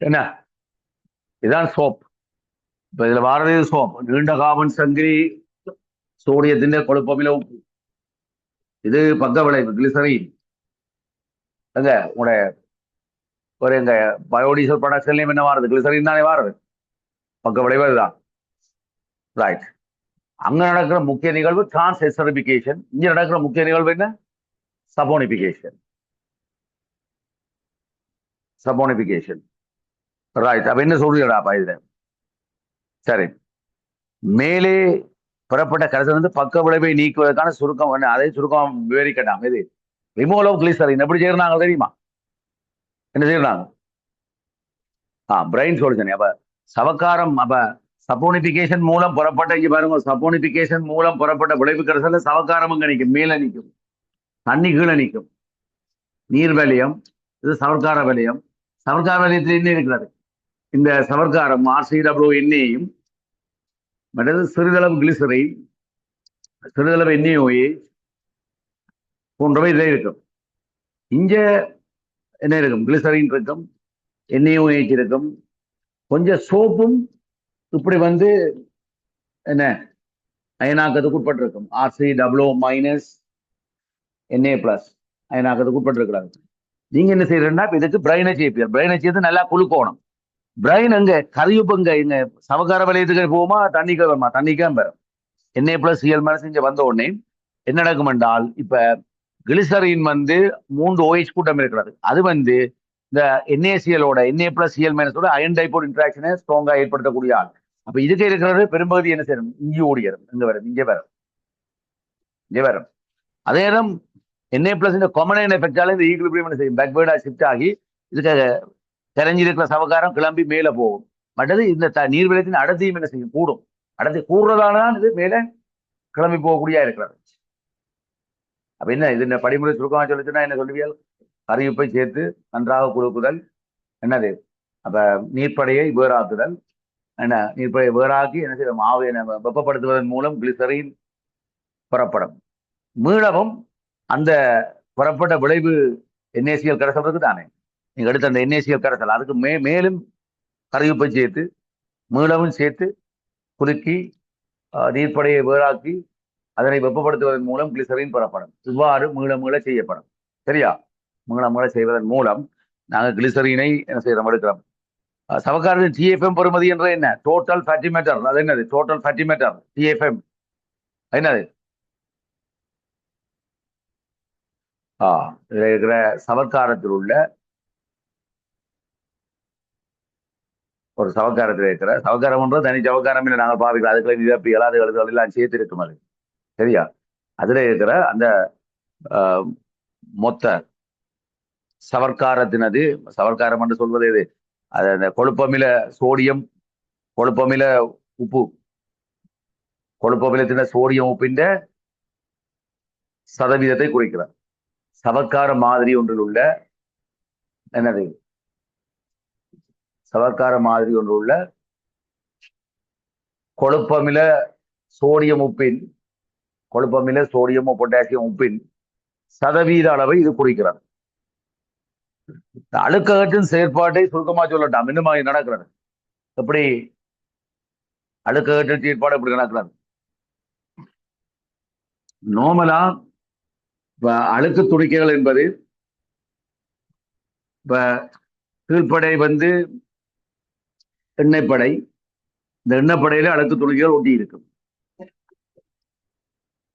என்ன இதுதான் சோப். இப்ப இதுல வாரது சோப், நீண்ட கார்பன் சங்கிலி சோடியத்தின் கொழுப்பமில உப்பு. இது பக்க விளைவு கிளிசரின். எங்க உங்களுடைய ஒரு எங்க பயோடீசல் ப்ரொடக்ஷன்லயும் என்ன வாருது? கிளிசரின் தானே வாருது. பக்க விளைவு இதுதான். ரைட். அங்க நடக்கிற முக்கிய நிகழ்வு டிரான்ஸ் எஸ்டரிபிகேஷன். இங்க நடக்கிற முக்கிய நிகழ்வு என்ன? சப்போனிபிகேஷன். சப்போனிபிகேஷன். ரைட். அப்ப என்ன சொல்றீங்கடாப்பா இதுல? சரி, மேலே பெறப்பட்ட கரைசல் வந்து பக்க விளைவை நீக்குவதற்கான சுருக்கம் என்ன? அதை சுருக்கம் விவரிக்கட்டாம். இது ரிமூவல் ஆஃப் கிளிசரின் எப்படி செய்யறாங்க தெரியுமா? என்ன செய்யறாங்க? Brine solution. அப்ப சவக்காரம், அப்ப சப்போனிபிகேஷன் மூலம் புறப்பட்ட, இங்க பாருங்க, சப்போனிபிகேஷன் மூலம் புறப்பட்ட விளைவு கரைசல் சவக்காரம் அங்க நிற்கும், மேல நிற்கும், தண்ணி கீழே நிற்கும். நீர் வலயம், இது சவர்க்கார வலயம். சவர்க்கார வலயத்தில் என்ன இருக்கிறது? இந்த சவர்க்காரம் RCWNAயும் மற்றது சிறிதளவு கிளிசரின், சிறிதளவு NaOH போன்றவை இதில் இருக்கும். இங்க என்ன இருக்கும்? கிளிசரின் இருக்கும், NaOH இருக்கும், கொஞ்சம் சோப்பும் இப்படி வந்து என்ன அயனாக்கத்துக்கு உட்பட்டிருக்கும். RCWO -Na+ அயனாக்கத்துக்கு உட்பட்டிருக்கிறாங்க. நீங்க என்ன செய்யறா? இதுக்கு பிரைனை செய்ய, பிரைனை செய்து நல்லா குளுக்கோணும். பிரைன் அங்க கரியுப்பு இங்க சவக்கார வலயத்துக்கு போகுமா, தண்ணிக்கு வருமா? தண்ணிக்காம வரும். Na+Cl- இங்க வந்த உடனே என்ன நடக்கும் என்றால், இப்ப கிளிசரின் வந்து 3 OH கூட்டம் இருக்கிறது. அது வந்து இந்த NaCl-ஓட Na+Cl- அயன் டைபோல் இன்ட்ராக்ஷனை ஸ்ட்ராங்கா ஏற்படுத்தக்கூடிய ஆள். அப்ப இதுக்கு இருக்கிறது பெரும்பகுதி என்ன செய்யணும்? இங்கே ஓடிடும். இங்க வரும், இங்கே வரும், இங்கே வரும். அதே நேரம் Na+ இந்த கொமனைன் எஃபெக்டால இந்த ஈக்குலிபிரியம் என்ன செய்யும்? பேக்வேர்டா ஷிஃப்ட் ஆகி இதுக்கு தெரிஞ்சிருக்கிற சவகாரம் கிளம்பி மேல போகும். மற்றது இந்த நீர்வளத்தின் அடர்த்தியும் என்ன செய்யும்? கூடும். அடர்த்தி கூடுறதானதான் இது மேல கிளம்பி போகக்கூடிய இருக்கிறது. அப்ப என்ன இது இந்த படிமுறை சுருக்கமா சொல்லிச்சுன்னா என்ன சொல்லுவியல்? கரியுப்பை சேர்த்து நன்றாக குழுக்குதல், என்னது? அப்ப நீர்ப்படையை வேறாக்குதல், என்ன நீர்ப்படையை வேறாக்கி என்ன செய்யும்? மாவை வெப்பப்படுத்துவதன் மூலம் கிளிசரின் புறப்படும். மீளவும் அந்த புறப்பட்ட விளைவு NaCl கரைசல் இருக்கு தானே, நீங்க எடுத்த அந்த NaCl கரைசல் அதுக்கு மேலும் கரியுப்பை சேர்த்து மீளவும் சேர்த்து குலுக்கி நீர்ப்படையை வேறாக்கி அதனை வெப்பப்படுத்துவதன் மூலம் கிளிசரின் பெறப்படும். இவ்வாறு மீள செய்யப்படும். சரியா? மீள செய்வதன் மூலம் நாங்கள் கிளிசரினை என்ன செய்யறோம்? எடுக்கிறோம். சவக்காரத்தின் TFM பெறுமதி என்ற என்ன? Total fatty matter. அது என்னது? டோட்டல் ஃபேட்டி மேட்டர் TFM என்னது? இதுல இருக்கிற சவக்காரத்தில் உள்ள ஒரு சவக்காரத்தில் இருக்கிற சவக்காரம் தனி சவக்காரம் இல்லை, நாங்கள் பாவிக்கலாம். அதுக்குள்ள நிரப்பிகள் அதுகளுக்கு எல்லாம் சேர்த்து இருக்கும். அது சரியா? அதுல இருக்கிற அந்த மொத்த சவர்க்காரத்தினது, சவர்க்காரம் என்று சொல்வது எது? அது அந்த கொழுப்பமில சோடியம், கொழுப்பமில உப்பு, கொழுப்பமிலத்தின சோடியம் உப்பின் சதவீதத்தை குறிக்கிறார். சவர்க்கார மாதிரி ஒன்றில் உள்ள என்னது? சவர்க்கார மாதிரி ஒன்று உள்ள கொழுப்பமில சோடியம் உப்பின், கொழுப்பமில சோடியம் பொட்டாசியம் உப்பின் சதவீத அளவை இது குறிக்கிறது. அழுக்ககத்தின் செயற்பாட்டை சுருக்கமா சொல்லட்டாம். இன்னும் நடக்கிறது எப்படி? அழுக்ககற்றல் செயற்பாடு எப்படி கணக்கிறது? நார்மலா இப்ப அழுக்கு துணிக்கைகள் என்பது இப்ப கீழ்ப்படை வந்து எண்ணெய்ப்படை. இந்த எண்ணெய்ப்படையில அழுக்கு துணிக்கைகள் ஒட்டி இருக்கும்.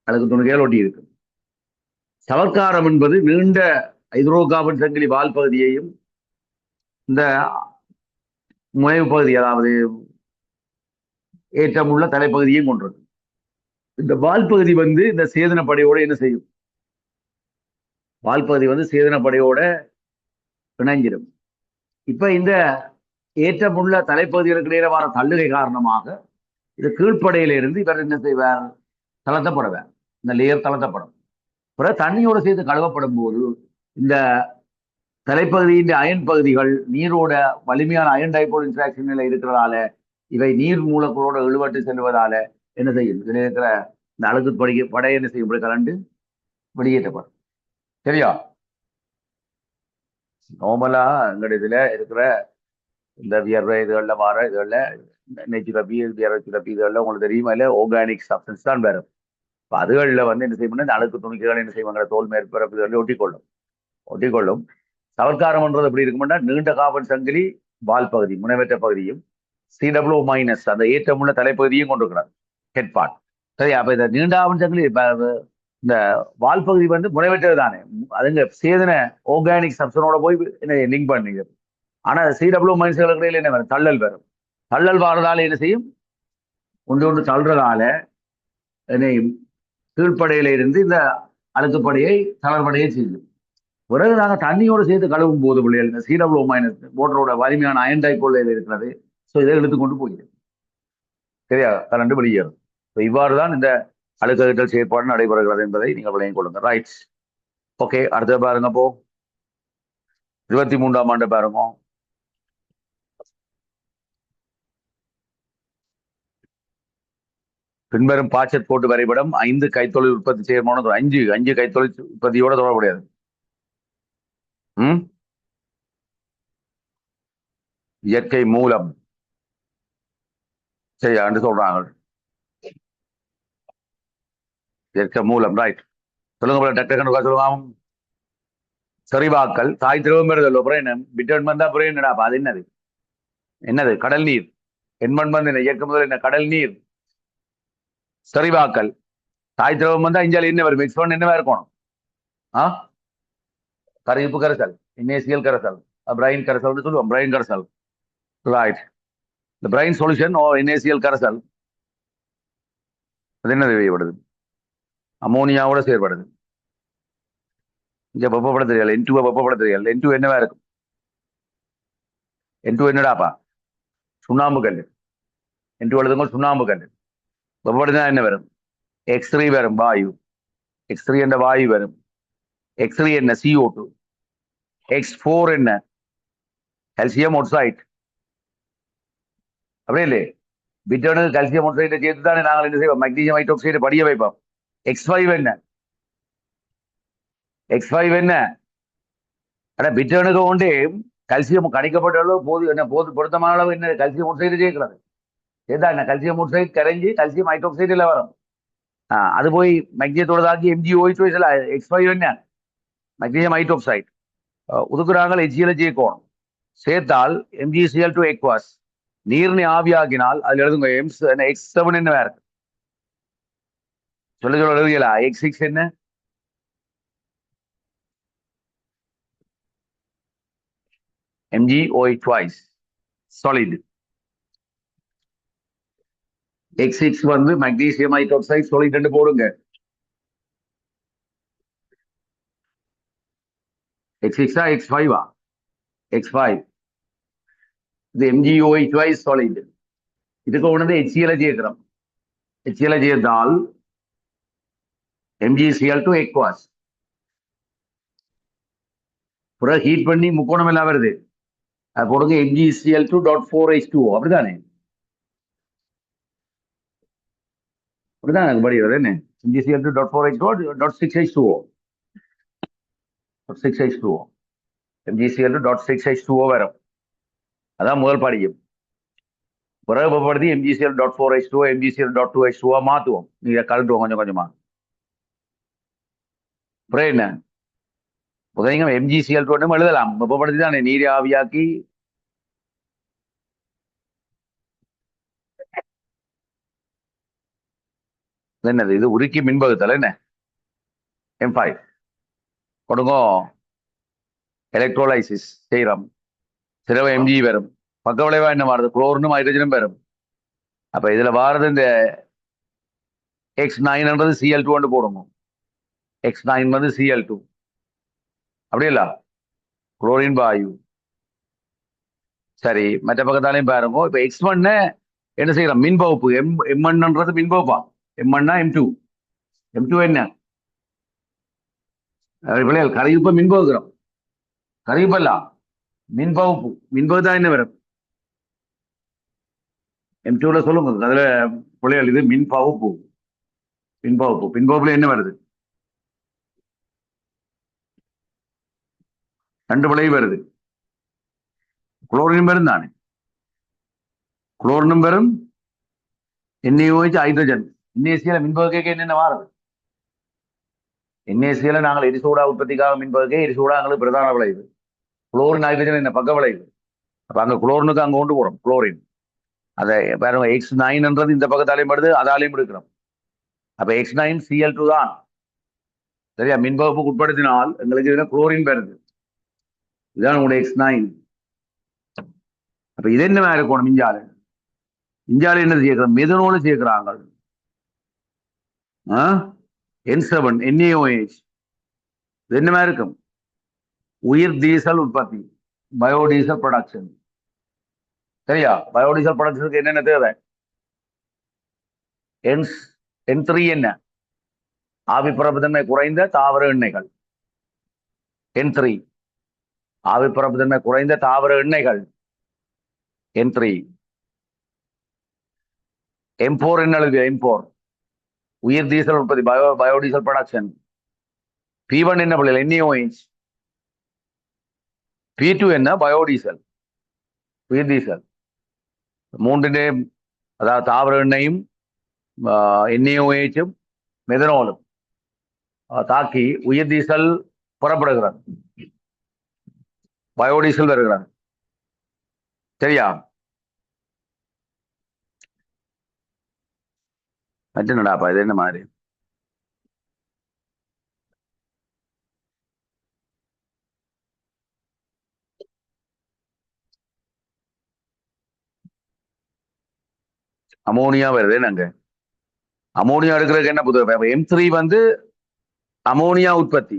அழுக்கு துணிக்கைகள் ஒட்டி இருக்கும். சவக்காரம் என்பது நீண்ட ஹைட்ரோ கார்பன் சங்கிலி வால் பகுதியையும் இந்த முனைவு பகுதி, அதாவது ஏற்றமுள்ள தலைப்பகுதியையும் கொண்டிருக்கு. இந்த வால் பகுதி வந்து இந்த சேதனப்படையோட என்ன செய்யும்? வால் பகுதி வந்து சேதனப்படையோட இணைஞ்சிடும். இப்ப இந்த ஏற்றமுள்ள தலைப்பகுதிகளுக்கு இடையில வர தள்ளுகை காரணமாக இது கீழ்ப்படையில இருந்து இவர் என்ன செய்வார்? தளர்த்தப்படுவார். இந்த லேயர் தளர்த்தப்படும். பிறகு தண்ணியோட சேர்த்து கழுவப்படும் போது இந்த தலைப்பகுதியின் அயன் பகுதிகள் நீரோட வலிமையான அயன் டைபோல் இன்ட்ராக்ஷன்ல இருக்கிறதால இவை நீர் மூலக்கூறோட இழுவட்டு செல்வதால என்ன செய்யும்? இதுல இருக்கிற இந்த அழுக்கு படை என்ன செய்யும்? இப்படி கலண்டு வெளியேற்றப்படும். சரியா? நார்மலா எங்க இதுல இருக்கிற இந்த வியர்வை இதுகள்ல வர இதுகள்ல நெச்சுரப்பி வியர்வை இதுகள்ல உங்களுக்கு தெரியுமா இல்ல, ஆர்கானிக் சப்ஸ்டன்ஸ் தான் வரும். இப்போ அதுகளில் வந்து என்ன செய்யணும்னா இந்த அழுக்கு துணிக்கைகள் என்ன செய்வாங்க? தோல் மேற்பரப்பு இதுகளில் ஒட்டிக்கொள்ளும். சவர்க்காரம்ன்றது எப்படி இருக்கும்னா நீண்ட கார்பன் சங்கிலி வால் பகுதி முனைவற்ற பகுதியும் CW மைனஸ் அந்த ஏற்றமுள்ள தலைப்பகுதியும் கொண்டிருக்கிறார் ஹெட் பார்ட். சரி, அப்ப இந்த நீண்ட கார்பன் சங்கிலி இந்த வால் பகுதி வந்து முனைவற்றது தானே, அதுங்க சேதன ஆர்கானிக் சப்ஸ்டனோட போய் லிங்க் பண்ணிது. ஆனா CW மைனஸ்களுக்கு இடையில என்ன வரும்? தள்ளல் வரும். தள்ளல் வாரதால என்ன செய்யும்? ஒன்று தள்ளுறதால கீழ்ப்படையில இருந்து இந்த அழுக்குப்படையை தளர்படையை செய்யும். பிறகு நாங்கள் தண்ணியோடு சேர்த்து கழுவும் போது பிள்ளைகள் இந்த CW மைனஸ் மோட்டரோட வலிமையான அயன் டைபோல் இருக்கிறது. ஸோ இதை எடுத்துக்கொண்டு போயிடும். சரியா? கரண்டு வெளியேறும். இவ்வாறு தான் இந்த அழுக்ககற்றல் செயற்பாடு நடைபெறுகிறது என்பதை நீங்கள் விளங்கிக் கொள்ளுங்க. Right, okay. அடுத்த பாருங்க. போ 23ஆம் ஆண்டு பாருங்க. பின்வரும் பாய்ச்சற் கோட்டு வரைபடம் 5 கைத்தொழில் உற்பத்தி செயற்பாடு 5 கைத்தொழில் உற்பத்தியோட தொடர்புடையது. இயற்கை மூலம் செய்ய சொல்றாங்க. இயற்கை மூலம், ரைட். சொல்லுங்க டாக்டர். சொல்லுங்க. செறிவாக்கல் தாய் திரவம் பெறுதல் அப்புறம் என்ன? பிட்டன்மன் தான் அப்புறம் என்னடா? அது என்னது? கடல் நீர். எண்மண் வந்து என்ன? இயக்க முதல் என்ன? கடல் நீர். செறிவாக்கல் தாய் திரவம் வந்தா இஞ்சால என்ன வரும்? மிக்ஸ் பண்ண என்னவா இருக்கணும்? கரைப்பு கரைசல், NaCl கரைசல், பிரைன் கரைசல் சொல்லுவோம். பிரைன் கரைசல், ரைட். இந்த பிரைன் சொல்யூஷன் ஓ NaCl கரைசல் அது என்ன தேவைப்படுது? அமோனியாவோட செயற்படுது. இங்க வெப்பப்பட தெரியல. N2 வெப்பப்பட தெரியல. N2 என்னவா இருக்கும்? N2 என்னடாப்பா? சுண்ணாம்பு கல். N2 எழுதுங்க, சுண்ணாம்பு கல். வெப்பப்படுத்தினா என்ன வரும்? X3 வரும், வாயு. X3 என்ற வாயு வரும். X3 என்ன? CO2. X4 என்ன? Calcium oxide. அப்படியே இல்லை? பிட்டனுக்கு கால்சியம் ஆக்சைடை சேர்த்து தானே நாங்கள் என்ன செய்வோம்? மெக்னீசியம் ஹைட்ராக்சைடை படிய வைப்போம். X5 என்ன? X5 என்ன? ஆனா பிட்டனுக்கு கொண்டு கல்சியம் கணிக்கப்பட்ட அளவு பொருத்தமான அளவு என்ன? கல்சியம் ஆக்சைடு சேர்க்கிறது. ஏதா என்ன? கல்சியம் ஆக்சைடு கரைஞ்சி கல்சியம் ஹைட்ராக்சைடுல வரும். அது போய் மெக்னீசியத்தோட தாக்கி MgOH X5 என்ன? Magnesium hydroxide. ஒதுக்குறாங்க HCl சேர்க்கணும். சேர்த்தால் MgCl2 aqueous. நீர்னை ஆவியாக்கினால் அதுல எழுதுங்க X7 என்ன வேற? சொல்ல எழுதுங்களா? X6 என்ன? MgOH twice solid. X6 வந்து மெக்னீசியம் ஹைட்ராக்சைடு solid என்று போடுங்க. X6 X5 X5. இது MgOH twice solid. இதுக்கு ஒன்று HCl சேர்க்கிறோம். HCl சேர்த்தால் MgCl2 aqueous. பிறகு ஹீட் பண்ணி முக்கோணம் எல்லாம் வருது. அது போடுங்க MgCl2.4H2O. அப்படிதானே? அப்படிதான் எனக்கு படிக்கிறது என்ன? MgCl2.4H2O. 6H2O. MgCl2.6H2O வரும். அதான் முதல் படிக்கும். பிறகு வெப்பப்படுத்தி MgCl.4H2 MgCl.2H2 மாத்துவோம். நீங்க கலந்துவோம் கொஞ்சம் கொஞ்சமா. அப்புறம் என்ன புதைங்க MgCl2 எழுதலாம். வெப்பப்படுத்தி தானே நீரை ஆவியாக்கி என்னது இது உருக்கி மின்பகுத்தல் என்ன M5 கொடுங்க. எலக்ட்ரோலைசிஸ் செய்யறோம். சிறவ Mg வரும். பக்க விளைவா என்ன மாறுது? குளோரினும் ஹைட்ரஜனும் வரும். அப்ப இதுல வாரது இந்த X9 Cl2 போடுங்க. X9 Cl2 அப்படி இல்ல குளோரின் வாயு. சரி, மற்ற பக்கத்தாலையும் பாருங்க. இப்ப X1 என்ன செய்யறோம்? மின்பகுப்பு. M1 மின்பகுப்பா. M1 M2 M2 என்ன பிள்ளைகள் கரையுப்ப மின்பகுக்கிறோம். கரையுப்பல்ல மின்பகுப்பு. மின்பகு தான் என்ன வரும்? M2ல சொல்லுங்க. அதுல பிள்ளைகள் இது மின்பகுப்பு. மின்பகுப்பு. மின்பகுப்புல என்ன வருது? 2 விளைவு வருது. குளோரினும் வரும் தானே. குளோரினும் வரும். NaOH hydrogen. NaCl மின்பகுக்க என்னென்ன மாறுது? NaCl நாங்கள் எரிசோடா உற்பத்திக்காக மின்பகுக்க எரிசோடா எங்களுக்கு பிரதான விளைவு. குளோரின் ஹைட்ரஜன் என்ன பக்க விளைவு. அப்ப அங்க குளோரினுக்கு அங்க கொண்டு போறோம். குளோரின் அதை பாருங்க. X9 இந்த பக்கத்தாலையும் படுது, அதாலையும் எடுக்கிறோம். அப்ப X9 Cl2 தான். சரியா? மின்பகுப்புக்கு உட்படுத்தினால் எங்களுக்கு இதுல குளோரின் வருது. இதுதான் உங்களுடைய X9. அப்ப இது என்ன இருக்கணும்? இஞ்சால என்ன சேர்க்கிறோம்? மெதனோல சேர்க்கிறாங்க. N7 NaOH. இது என்ன இருக்கும்? உயிர் டீசல் உற்பத்தி, பயோடீசல் ப்ரொடக்ஷன். சரியா? பயோடீசல் ப்ரொடக்ஷனுக்கு என்னென்ன தேவை? N3 என்ன? ஆவி பரப்புத்தன்மை குறைந்த தாவர எண்ணெய்கள். N3 ஆவி பரப்புத்தன்மை குறைந்த தாவர எண்ணெய்கள். N3. M4 என்ன எழுது? M4 உயிர் டீசல் உற்பத்தி, பயோடீசல் ப்ரொடக்ஷன். P1 என்ன பிள்ளைகள்? NaOH. P2 என்ன? பயோடீசல், உயிர் டீசல். மூன்றிலே அதாவது தாவர எண்ணெயும் NaOH மெதனோலும் தாக்கி உயிர் டீசல் புறப்படுகிறது, பயோடீசல் வருகிறது. சரியா? என்னடாப்பா இது என்ன மாதிரி? அமோனியா வருது. நாங்க அமோனியா எடுக்கிறதுக்கு என்ன புது? M3 அமோனியா உற்பத்தி.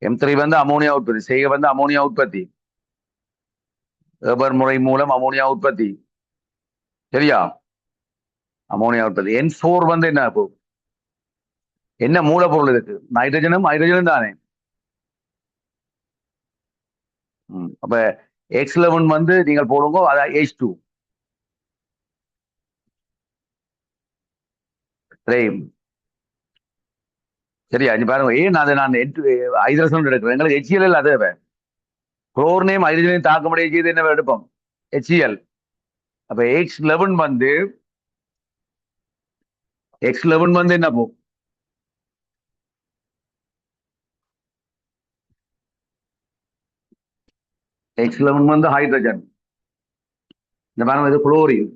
M3 அமோனியா உற்பத்தி செய்ய அமோனியா உற்பத்தி. ஏபர் முறை மூலம் அமோனியா உற்பத்தி. சரியா? அமோனியா உற்பத்தி. N4 என்ன என்ன மூலப்பொருள் இருக்கு? நைட்ரஜனும் ஹைட்ரஜனும் தானே. அப்ப X11 நீங்கள் போடுங்க, அதான் H2. சரியா? நீ பாருங்க. ஏன் அதை நான் ஹைட்ரஜன் எடுக்கிறேன்? எங்களுக்கு HCl அது குளோரினையும் ஹைட்ரஜனையும் தாக்கமுடைய செய்து என்ன எடுப்போம்? HCl. அப்ப X11 என்ன போகும்? X11 hydrogen. இந்த பாருங்க, இது குளோரின்.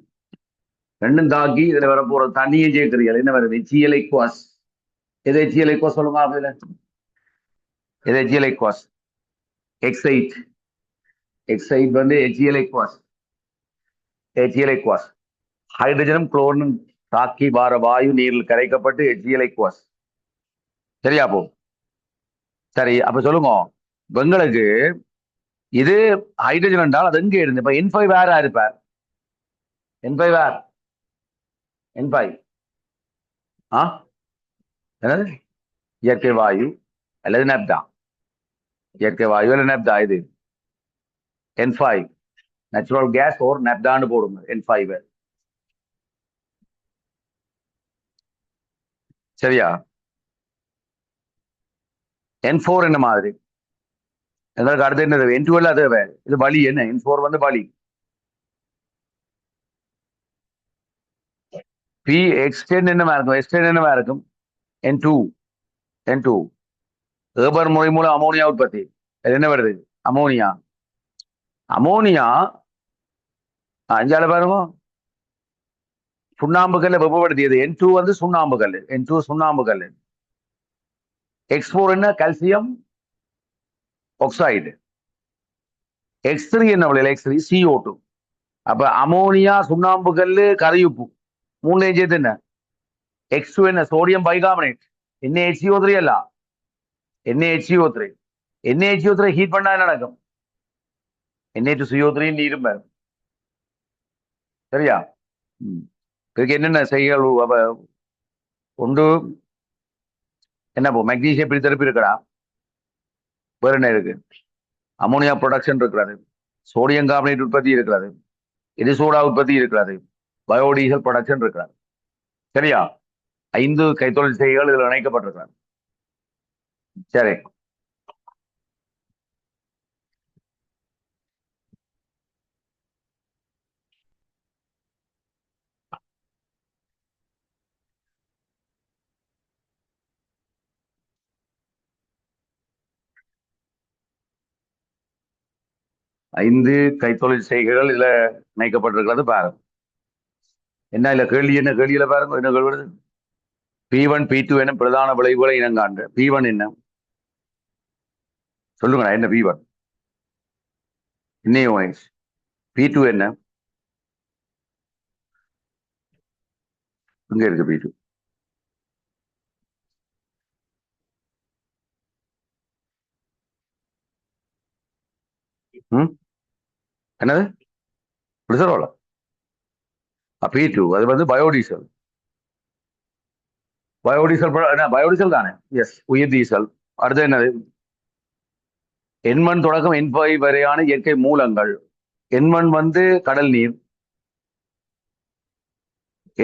ரெண்டும் தாக்கி இதுல வர போற தண்ணியை சேர்க்கிறீர்கள். என்ன வருது? HCl aqueous. எது HCl aqueous சொல்லுங்க அதுல? எது HCl aqueous? X8. X8 HCl aqueous. HCl aqueous. ஹைட்ரஜனும் குளோரினும் தாக்கி வார வாயு நீரில் கரைக்கப்பட்டு HCl aqueous. சரியா போ? சரி, அப்ப சொல்லுங்க. எங்களுக்கு இது ஹைட்ரஜன் என்றால் அது எங்கே இருந்து? இப்ப N5 வேற இருப்பார். N5 வேற N5 என்னது? இயற்கை வாயு அல்லது நெப்டா. இயற்கை வாயு அல்லது நெப்டா. இது N5 நேச்சுரல் கேஸ் ஓர் நெப்டான்னு போடுங்க. N5. சரியா? N4 என்ன மாதிரி? எங்களுக்கு அடுத்து என்ன தேவை? N2 அது இது வலி. என்ன N4 வலி. பி எக்ஸ்டென் என்னவா இருக்கும்? எக்ஸ்டென் என்னவா இருக்கும்? N2. N2. ஏபர் முறை மூலம் அமோனியா உற்பத்தி. அது என்ன வருது? அமோனியா. அமோனியா அஞ்சால பாருங்க. சுண்ணாம்பு கல்லை வெப்பப்படுத்தியது. N2 வந்து சுண்ணாம்பு கல். N2 சுண்ணாம்பு கல். X4 என்ன? Calcium oxide. X3 என்ன விளையல? X3 CO2. அப்ப அமோனியா, சுண்ணாம்பு கல்லு, கரியுப்பு, மூணுலையும் சேர்த்து என்ன? X2 என்ன? Sodium bicarbonate. NaHCO3 அல்ல, NaHCO3. NaHCO3 ஹீட் பண்ணா என்ன நடக்கும்? Na2CO3 நீரும் வரும். சரியா? இதுக்கு என்னென்ன செய்கள்? ஒன்று என்ன? மெக்னீசியம் பிரித்தெடுப்பு இருக்கிறா? வேற என்ன இருக்கு? அமோனியா ப்ரொடக்ஷன் இருக்கிறது, சோடியம் கார்பனேட் உற்பத்தி இருக்கிறது, எரிசோடா உற்பத்தி இருக்கிறது, பயோடீசல் ப்ரொடக்ஷன் இருக்கிறது. சரியா? 5 கைத்தொழில் செய்திகள் இதில் இணைக்கப்பட்டிருக்கிறது. சரி, ஐந்து கைத்தொழில் செய்கைகள் இதுல இணைக்கப்பட்டிருக்கிறது. பாருங்க என்ன இல்ல கேள்வி, என்ன கேள்வியில பாருங்க என்ன கேள்வி? P1 P2 என பிரதான விளைவுகளை இனங்காண்க. P1 என்ன சொல்லுங்க? என்ன P1? இன்னையும் P2 என்ன? இங்க இருக்கு P2. என்னது? கிளிசரோல். P2 அது வந்து பயோடீசல். பயோடீசல் தானே? எஸ், உயிர் டீசல். அடுத்து என்னது? N1 தொடக்கம் N5 வரையான இயற்கை மூலங்கள். N1 வந்து கடல் நீர்.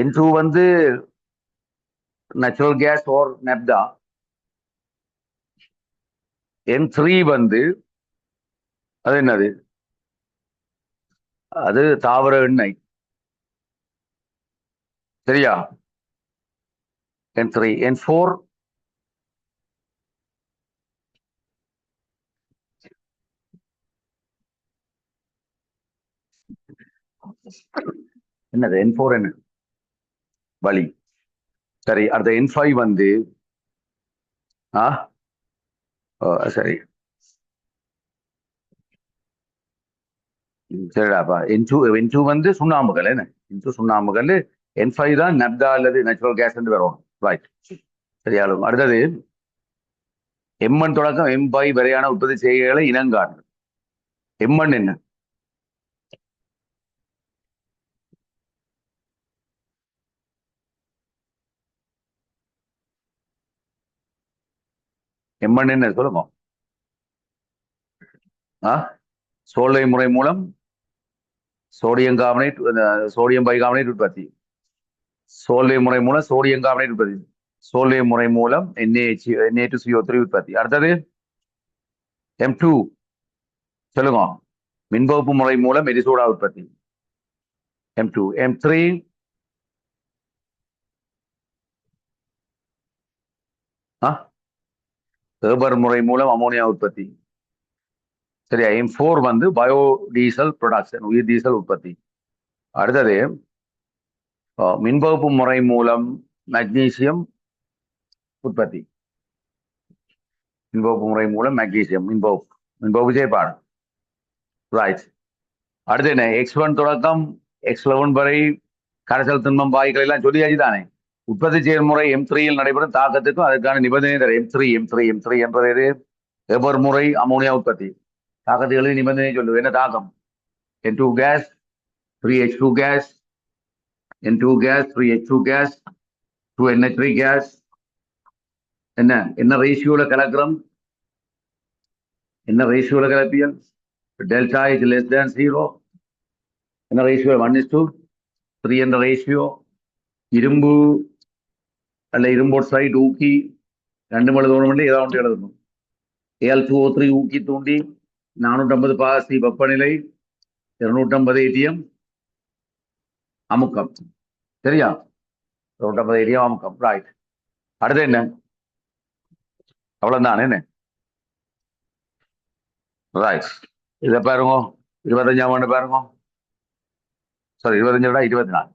N2 வந்து நேச்சுரல் கேஸ் ஓர் நெப்தா. N3 வந்து அது என்னது? அது தாவர எண்ணெய். சரியா? N3. N4 என்னது? N4 என்ன? வலி. சரி, அடுத்த N5 வந்து சரி சரிடாப்பா. N2 வந்து சுண்ணாம்புகள். என்ன? N2 சுண்ணாம்புகள். N5 தான் நப்தா அல்லது நேச்சுரல் கேஸ் என்று வரும். ரைட். சரியாலும். அடுத்தது M1 தொடக்கம் M5 வரையான உற்பத்தி செய்கைகளை இனங்காண். M1 என்ன? M1 என்ன சொல்லுங்க? சோலை முறை மூலம் சோடியம் கார்பனேட், சோடியம் பைகார்பனேட் உற்பத்தி. சோலை முறை மூலம் சோடியம் கார்பனேட் உற்பத்தி. சோலை முறை மூலம் Na2CO3 உற்பத்தி. அடுத்தது M2 சொல்லுங்க. மின்வகுப்பு முறை மூலம் எரிசோடா உற்பத்தி. M2. M3 ஏபர் முறை மூலம் அமோனியா உற்பத்தி. சரியா? M4 வந்து பயோடீசல் ப்ரொடக்ஷன், உயிர் டீசல் உற்பத்தி. அடுத்தது மின்வகுப்பு முறை மூலம் மெக்னீசியம் உற்பத்தி. மின்வகுப்பு முறை மூலம் மெக்னீசியம் மின்வகுப்பு செய்யப்பாடு. ரைட். அடுத்து என்ன? X1 தொடக்கம் X11 வரை கரைசல் திண்மம் வாயுக்கள் எல்லாம் சொல்லியாச்சு தானே? உற்பத்தி செயல்முறை M3யில் நடைபெறும் தாக்கத்துக்கும் அதற்கான நிபந்தனை தர. M3 என்றது ஏபர் முறை அமோனியா உற்பத்தி. தாக்கத்துகளின் நிபந்தனை சொல்லு. என்ன தாக்கம்? N2 gas, 3H2 gas, N2 gas, 3H2 gas, 2NH3 gas. என்ன ரேஷியோல கலக்கிறோம்? என்ன ரேஷியோல கலப்பியல்? Delta is less than 0. என்ன ரேஷியோ? 1:3 என்ற ரேஷியோ. இரும்பு அல்ல இரும்போட்சைடு ஊக்கி 2 எழுதணும், ஏதாவது ஒன்று எழுதணும். Al2O3 ஊக்கி தூண்டி 450 பாசி வெப்பநிலை, 250 ATM அமுக்கம். சரியா? 150 ஏரியா அமுக்கம். ரைட். அடுத்து என்ன? அவ்வளவுதான் என்ன? ரைட். இதை பாருங்க. 25ஆம் ஆண்டு பாருங்க. சாரி, 25 விட 24.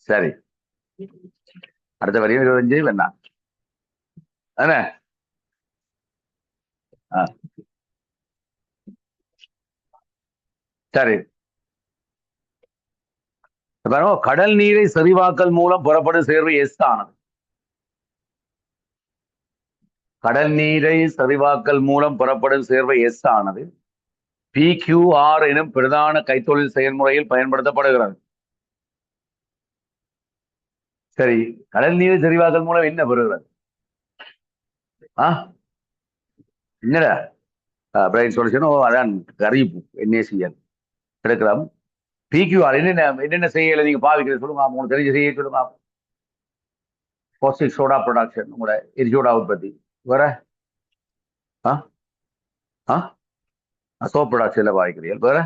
சரி, அடுத்த வரையும் 25 வேண்டாம் தானே? சரி, பாருங்க. கடல் நீரை செறிவாக்கல் மூலம் புறப்படும் சேர்வு எஸ் ஆனது. கடல் நீரை செறிவாக்கல் மூலம் புறப்படும் சேர்வை எஸ் ஆனது PQR எனும் பிரதான கைத்தொழில் செயல்முறையில் பயன்படுத்தப்படுகிறது. சரி, கடல் நீரை செறிவாக்கல் மூலம் என்ன பெறுகிறது? என்னடா பிரைன் சொல்யூஷன்? அதான் கரிப்பு NaCl எடுக்கலாம். PQR என்னென்ன செய்யல நீங்க பாவிக்கிறது சொல்லுங்க. உங்களுக்கு தெரிஞ்ச செய்ய சொல்லுங்க. காஸ்டிக் சோடா ப்ரொடக்ஷன், உங்களோட எரிசோடா உற்பத்தி. வேற சோப் ப்ரொடக்ஷன்ல பாவிக்கிறீர்கள். வேற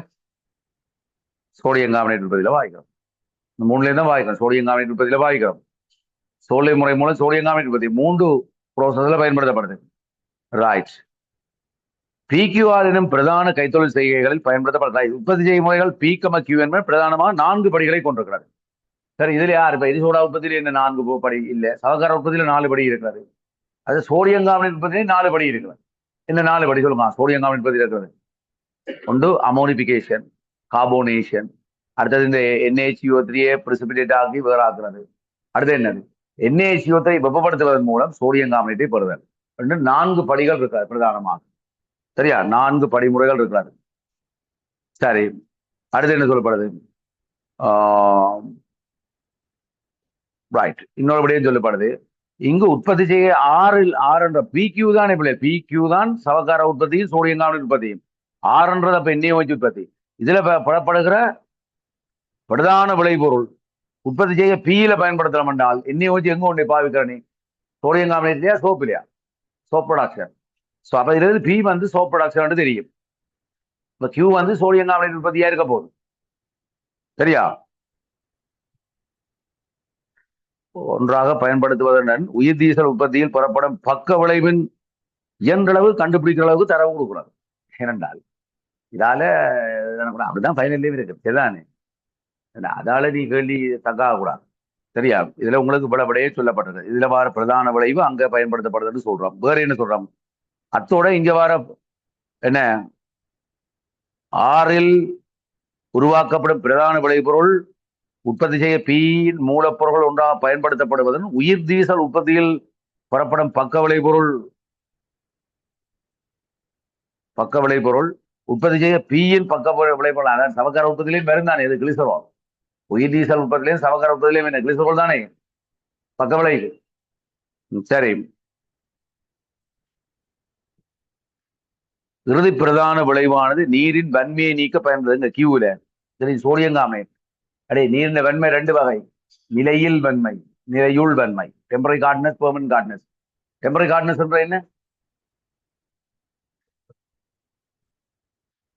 சோடியம் கார்பனேட் உற்பத்தியில பாவிக்கிறோம். இந்த மூணுல தான் பாவிக்கிறோம். Sodium carbonate உற்பத்தியில பாவிக்கிறோம். சோலை முறை மூலம் சோடியம் கார்பனேட் உற்பத்தி 3 ப்ரோசஸ்ல பயன்படுத்தப்படுது. ரைட். PQR எனும் பிரதான கைத்தொழில் செய்கைகளில் பயன்படுத்தப்படுகிறது. உற்பத்தி செய்யும் முறைகள் P, Q என்பது பிரதானமாக 4 படிகளை கொண்டிருக்கிறது. சரி, இதுல யார் இப்ப எரிசோடா உற்பத்தியில என்ன 4 படி இல்ல? சவகார உற்பத்தியில 4 படி இருக்கிறது. அது சோடியம் கார்பனேட் உற்பத்தியில 4 படி இருக்கிறது. என்ன 4 படி சொல்லுங்க? சோடியம் கார்பனேட் உற்பத்தி இருக்கிறது. ஒன்று அமோனிபிகேஷன், கார்போனேஷன். அடுத்தது இந்த NaCO3 பிரிசிபிடேட் ஆகி வேறாக்குறது. அடுத்து என்னது? NaCO3 வெப்பப்படுத்துவதன் மூலம் சோடியம் கார்பனேட்டை பெறுதல். 4 படிகள் இருக்காது பிரதானமாக. சரியா? 4 படிமுறைகள் இருக்கிறாரு. சரி, அடுத்து என்ன சொல்லப்படுது? ரைட். இன்னொரு படியும் சொல்லப்படுது. இங்கு உற்பத்தி செய்ய ஆறுன்ற PQ தான். PQ தான் சவக்கார உற்பத்தியும் சோடியம் கார்பனேட் உற்பத்தியும். ஆறுன்றது அப்ப NaOH உற்பத்தி. இதுல பெறப்படுகிற பிரதான விளைபொருள் உற்பத்தி செய்ய Pல பயன்படுத்தலாம் என்றால் NaOH எங்க ஒன்றை பாவிக்கிறனே? சோடியம் கார்பனேட் இல்லையா, சோப் இல்லையா? Soap production. ஸோ அப்ப இதுல P வந்து சோப் ப்ரொடக்ஷன் தெரியும். இப்ப Q வந்து சோடியம் கார்பனேட் உற்பத்தியா இருக்க போகுது. சரியா? ஒன்றாக பயன்படுத்துவதுடன் உயிர் டீசல் உற்பத்தியில் பெறப்படும் பக்க விளைவின் இயன்றளவு கண்டுபிடிக்கிற அளவுக்கு தரவு கொடுக்கூடாது. ஏனென்றால் இதால அப்படிதான் ஃபைனல்லையும் இருக்கு. சரிதானே? அதால நீ கேள்வி தக்காக கூடாது. சரியா? இதுல உங்களுக்கு பலபடியே சொல்லப்பட்டது. இதுல வர பிரதான விளைவு அங்க பயன்படுத்தப்படுதுன்னு சொல்றோம். வேற என்ன சொல்றோம்? அத்தோட இங்க வர என்ன, ஆறில் உருவாக்கப்படும் பிரதான விளைபொருள் உற்பத்தி செய்ய Pயின் மூலப்பொருள் ஒன்றாக பயன்படுத்தப்படுவதன் உயிர் டீசல் உற்பத்தியில் பெறப்படும் பக்க விளைபொருள் உற்பத்தி செய்ய Pயின் பக்க விளைபொருள், அதாவது சவக்கார உற்பத்தியிலையும் மருந்தானே இது கிளிசரோல். உயிர் டீசல் உற்பத்திலையும் சவக்கார உற்பத்திலையும் என்ன கிளிசரோல் தானே பக்க விளைவு. சரி, இறுதி பிரதான விளைவானது நீரின் வன்மையை நீக்க பயன்படுது. இந்த கியூல சரி, சோடியம் கார்பனேட். நீரின் வன்மை 2 வகை. நிலையில் வன்மை, நிலையுள் வன்மை. Temporary hardness, permanent hardness. Temporary hardness என்ற என்ன?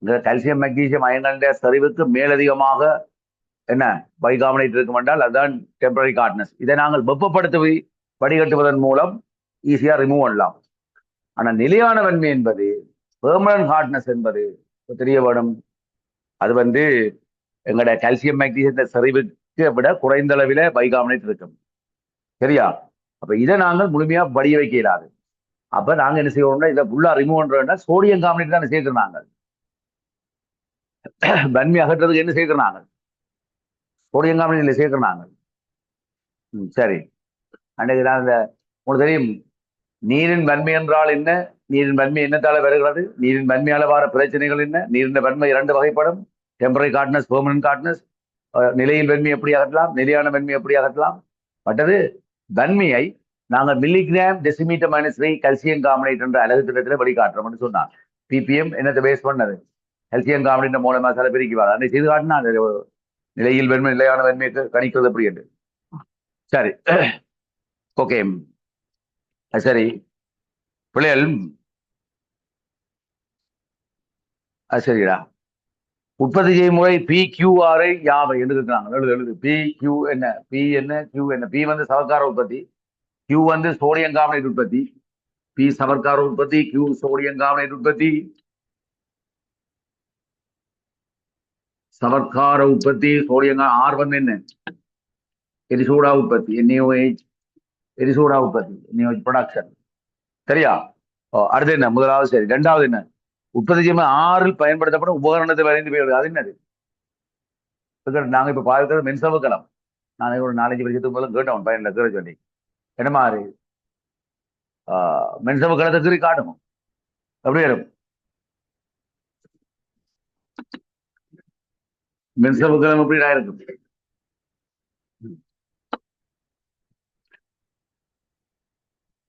இந்த கால்சியம் மெக்னீசியம் அயன்களுடைய சரிவுக்கு மேலதிகமாக என்ன பைகார்பனேட் இருக்கும் என்றால் அதுதான் டெம்பரரி ஹார்ட்னஸ். இதை நாங்கள் வெப்பப்படுத்தி வடிகட்டுவதன் மூலம் ஈஸியா ரிமூவ் பண்ணலாம். ஆனா நிலையான வன்மை என்பது, பெர்மனன்ட் ஹார்ட்னஸ் என்பது தெரிய வேணும். அது வந்து எங்களுடைய கால்சியம் மெக்னீசியத்தை சரிவுக்கு விட குறைந்த அளவில பைகார்பனேட் இருக்கும். சரியா? அப்ப இதை நாங்கள் முழுமையா படிய வைக்க இயலாது. அப்ப நாங்க என்ன செய்வோம்னா இதை ஃபுல்லா ரிமூவ் பண்றோம்னா சோடியம் கார்பனேட் தான் சேர்க்கிறாங்க. வன்மை அகற்றுறதுக்கு என்ன சேர்க்கிறாங்க? சோடியம் கார்பனேட்ல சேர்க்கிறாங்க. சரி, அன்றைக்கு நான் உங்களுக்கு தெரியும் நீரின் வன்மை என்றால் என்ன, நீரின் வன்மை என்னத்தால வருகிறது, நீரின் வன்மையால வர பிரச்சனைகள் என்ன. நீரின் வன்மை 2 வகைப்படும். Temporary hardness, permanent hardness. நிலையில் வன்மை எப்படி அகற்றலாம், நிலையான வன்மை எப்படி அகற்றலாம். மற்றது வன்மையை நாங்கள் மில்லிகிராம் டெசிமீட்டர் -3 கல்சியம் கார்பனேட் என்ற அலகு திட்டத்தில் வழிகாட்டுறோம்னு சொன்னாங்க. PPM என்னத்தை பேஸ் பண்ணது? கல்சியம் கார்பனேட் மூலமா சில பிரிக்குவாங்க. அதை செய்து காட்டினா நிலையில் வன்மை நிலையான வன்மையை கணிக்கிறது எப்படி என்று. சரி, ஓகே. சரி பிள்ளைகள், சரிடா. உற்பத்தி செய்யும் முறை PQRஐ யாவை என்று இருக்கிறாங்க. எழுது பி கியூ என்ன, பி என்ன, கியூ என்ன. பி வந்து சவக்கார உற்பத்தி, கியூ வந்து சோடியம் கார்பனேட் உற்பத்தி. பி சவர்க்கார உற்பத்தி, கியூ சோடியம் கார்பனேட் உற்பத்தி. சவர்க்கார உற்பத்தி சோடியம். ஆர் வந்து என்ன, எரிசூடா உற்பத்தி, NaOH எரிசூடா உற்பத்தி, NaOH ப்ரொடக்ஷன். சரியா? அடுத்து என்ன, முதலாவது சரி. இரண்டாவது என்ன, உற்பத்தி செய்யும் ஆறில் பயன்படுத்தப்படும் உபகரணத்தை வரைந்து போயிடுது. அது என்னது? நாங்க இப்ப பார்க்கிறது மின்சவக்கலம். நான் ஒரு 4-5 வருஷத்துக்கு முதல்ல கேட்டோம் பையன்ல கேட்க சொல்லி, என்ன மாதிரி மின்சவக்கலத்தை திருப்பி காட்டணும். அப்படி இருக்கும் மின்சவக்கலம் எப்படி இருக்கும்.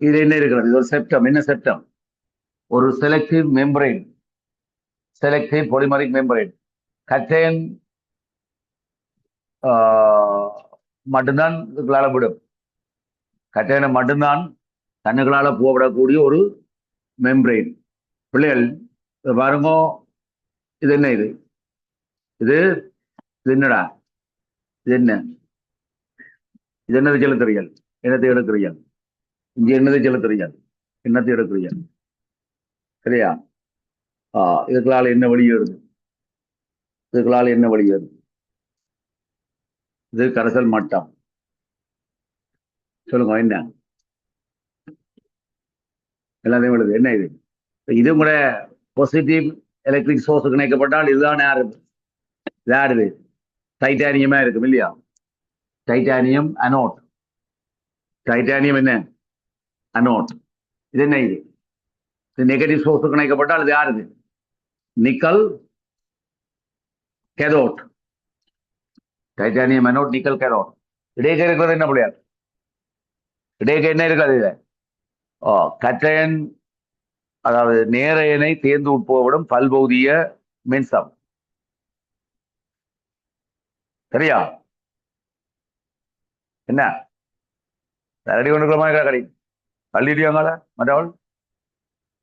இது என்ன இருக்கிறது, இது ஒரு செப்டம். என்ன செப்டம்? ஒரு செலக்டிவ் மெம்பரைன், செலக்டிவ் பொலிமரிக் மெம்பரைன். கச்சையன் மட்டும்தான் இதுகளால விடும். கச்சையனை மட்டும்தான் கண்ணுகளால போவிடக்கூடிய ஒரு மெம்பரைன். பிள்ளைகள் பாருங்க, இது என்ன, இது இது இது என்னடா, இது என்ன, இது என்னது செலுத்துறியல், என்னத்தை எடுக்கிறீர்கள் இங்க, என்னதை செலுத்துறீர்கள், என்னத்தை எடுக்கிறீர்கள். சரியா? இதுகளால என்ன வெளியேறுது, இதுகளால என்ன வெளியேறுது. இது கரைசல் மட்டம். சொல்லுங்க என்ன, எல்லாத்தையும் எழுது. என்ன இது, இது கூட பாசிட்டிவ் எலக்ட்ரிக் சோர்ஸுக்கு இணைக்கப்பட்டால் இதுதான் யாரு, யாருது, டைட்டானியமா இருக்கும் இல்லையா? Titanium anode. டைட்டானியம் என்ன, அனோட். இது என்ன, இது நெகட்டிவ் சோர்ஸுக்கு இணைக்கப்பட்டால் இது யாருது, nickel cathode. Titanium anode, nickel cathode. இடையே இருக்கிறது என்ன பிள்ளையார், இடையே என்ன இருக்காது இது, கட்டையன், அதாவது நேரையனை தேர்ந்து உட்போவிடும் பல்பௌதிய மின்சம். சரியா? என்ன ரெடி கொண்டுக்கிறமா கடை பள்ளிடியாங்கள மற்றவள்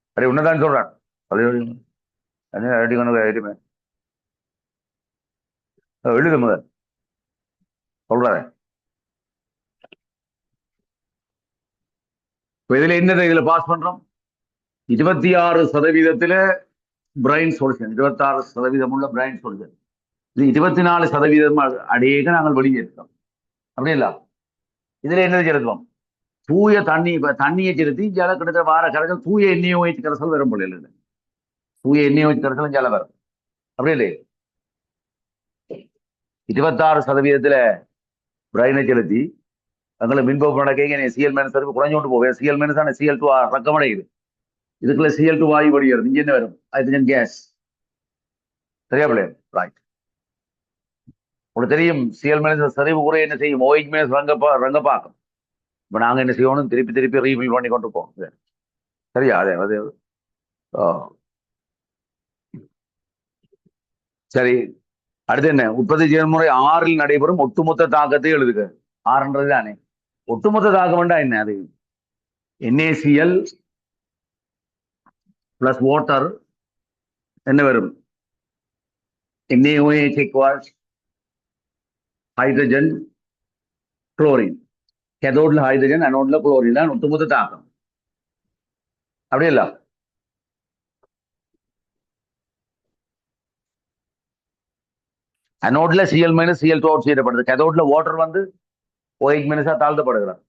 அப்படி உன்னதான் சொல்றான். ரெடி கொண்டு எதுவுமே எழுது முதல் சொல்ற. இதுல என்னது, இதுல பாஸ் பண்றோம் 26% பிரைன் சொல்யூஷன். 26% உள்ள பிரைன் சொல்யூஷன். இது 24% அடையக நாங்கள் வெளியேற்றோம். அப்படி இல்ல, இதுல என்னது செலுத்துவோம், தூய தண்ணி. இப்ப தண்ணியை செலுத்தி ஜல கிட்டத்தட்ட வார கரைசல் தூய NaOH கரைசல் வரும் போல இல்லை, தூய NaOH கரைசலும் ஜல வரும். அப்படி இல்லை, 26% பிரைனை செலுத்தி எங்களை மின்போக்கு நடக்க CL- குறைஞ்சு கொண்டு போவேன். CL- CL2 ரக்கமடையுது. இதுக்குள்ள CL2 வாயு வெளியேறுது. இங்க என்ன வரும், ஹைட்ரஜன் கேஸ். சரியா பிள்ளை? ரைட். உங்களுக்கு தெரியும் CL- சரிவு குறை என்ன செய்யும், OH- ரங்கப்பாக்கம். இப்ப நாங்க என்ன செய்யணும், திருப்பி திருப்பி ரீஃபில் பண்ணி கொண்டு போவோம். சரியா? அதே அது சரி. அடுத்து என்ன, உற்பத்தி செயல்முறை 6ல் நடைபெறும் ஒட்டுமொத்த தாக்கத்தை எழுதுக. 6ன்றது தானே ஒட்டுமொத்த தாக்கம். என்ன அது, NaCl பிளஸ் வாட்டர் என்ன வரும், NaOH equals ஹைட்ரஜன் குளோரின். கேதோட்ல ஹைட்ரஜன், அனோட்ல குளோரின் தான் ஒட்டுமொத்த தாக்கம். அப்படி இல்ல, அனோட்ல Cl- Cl2 அவுட் செய்யப்படுது. கேதோட்ல வாட்டர் வந்து OH- தாழ்த்தப்படுகிறார்.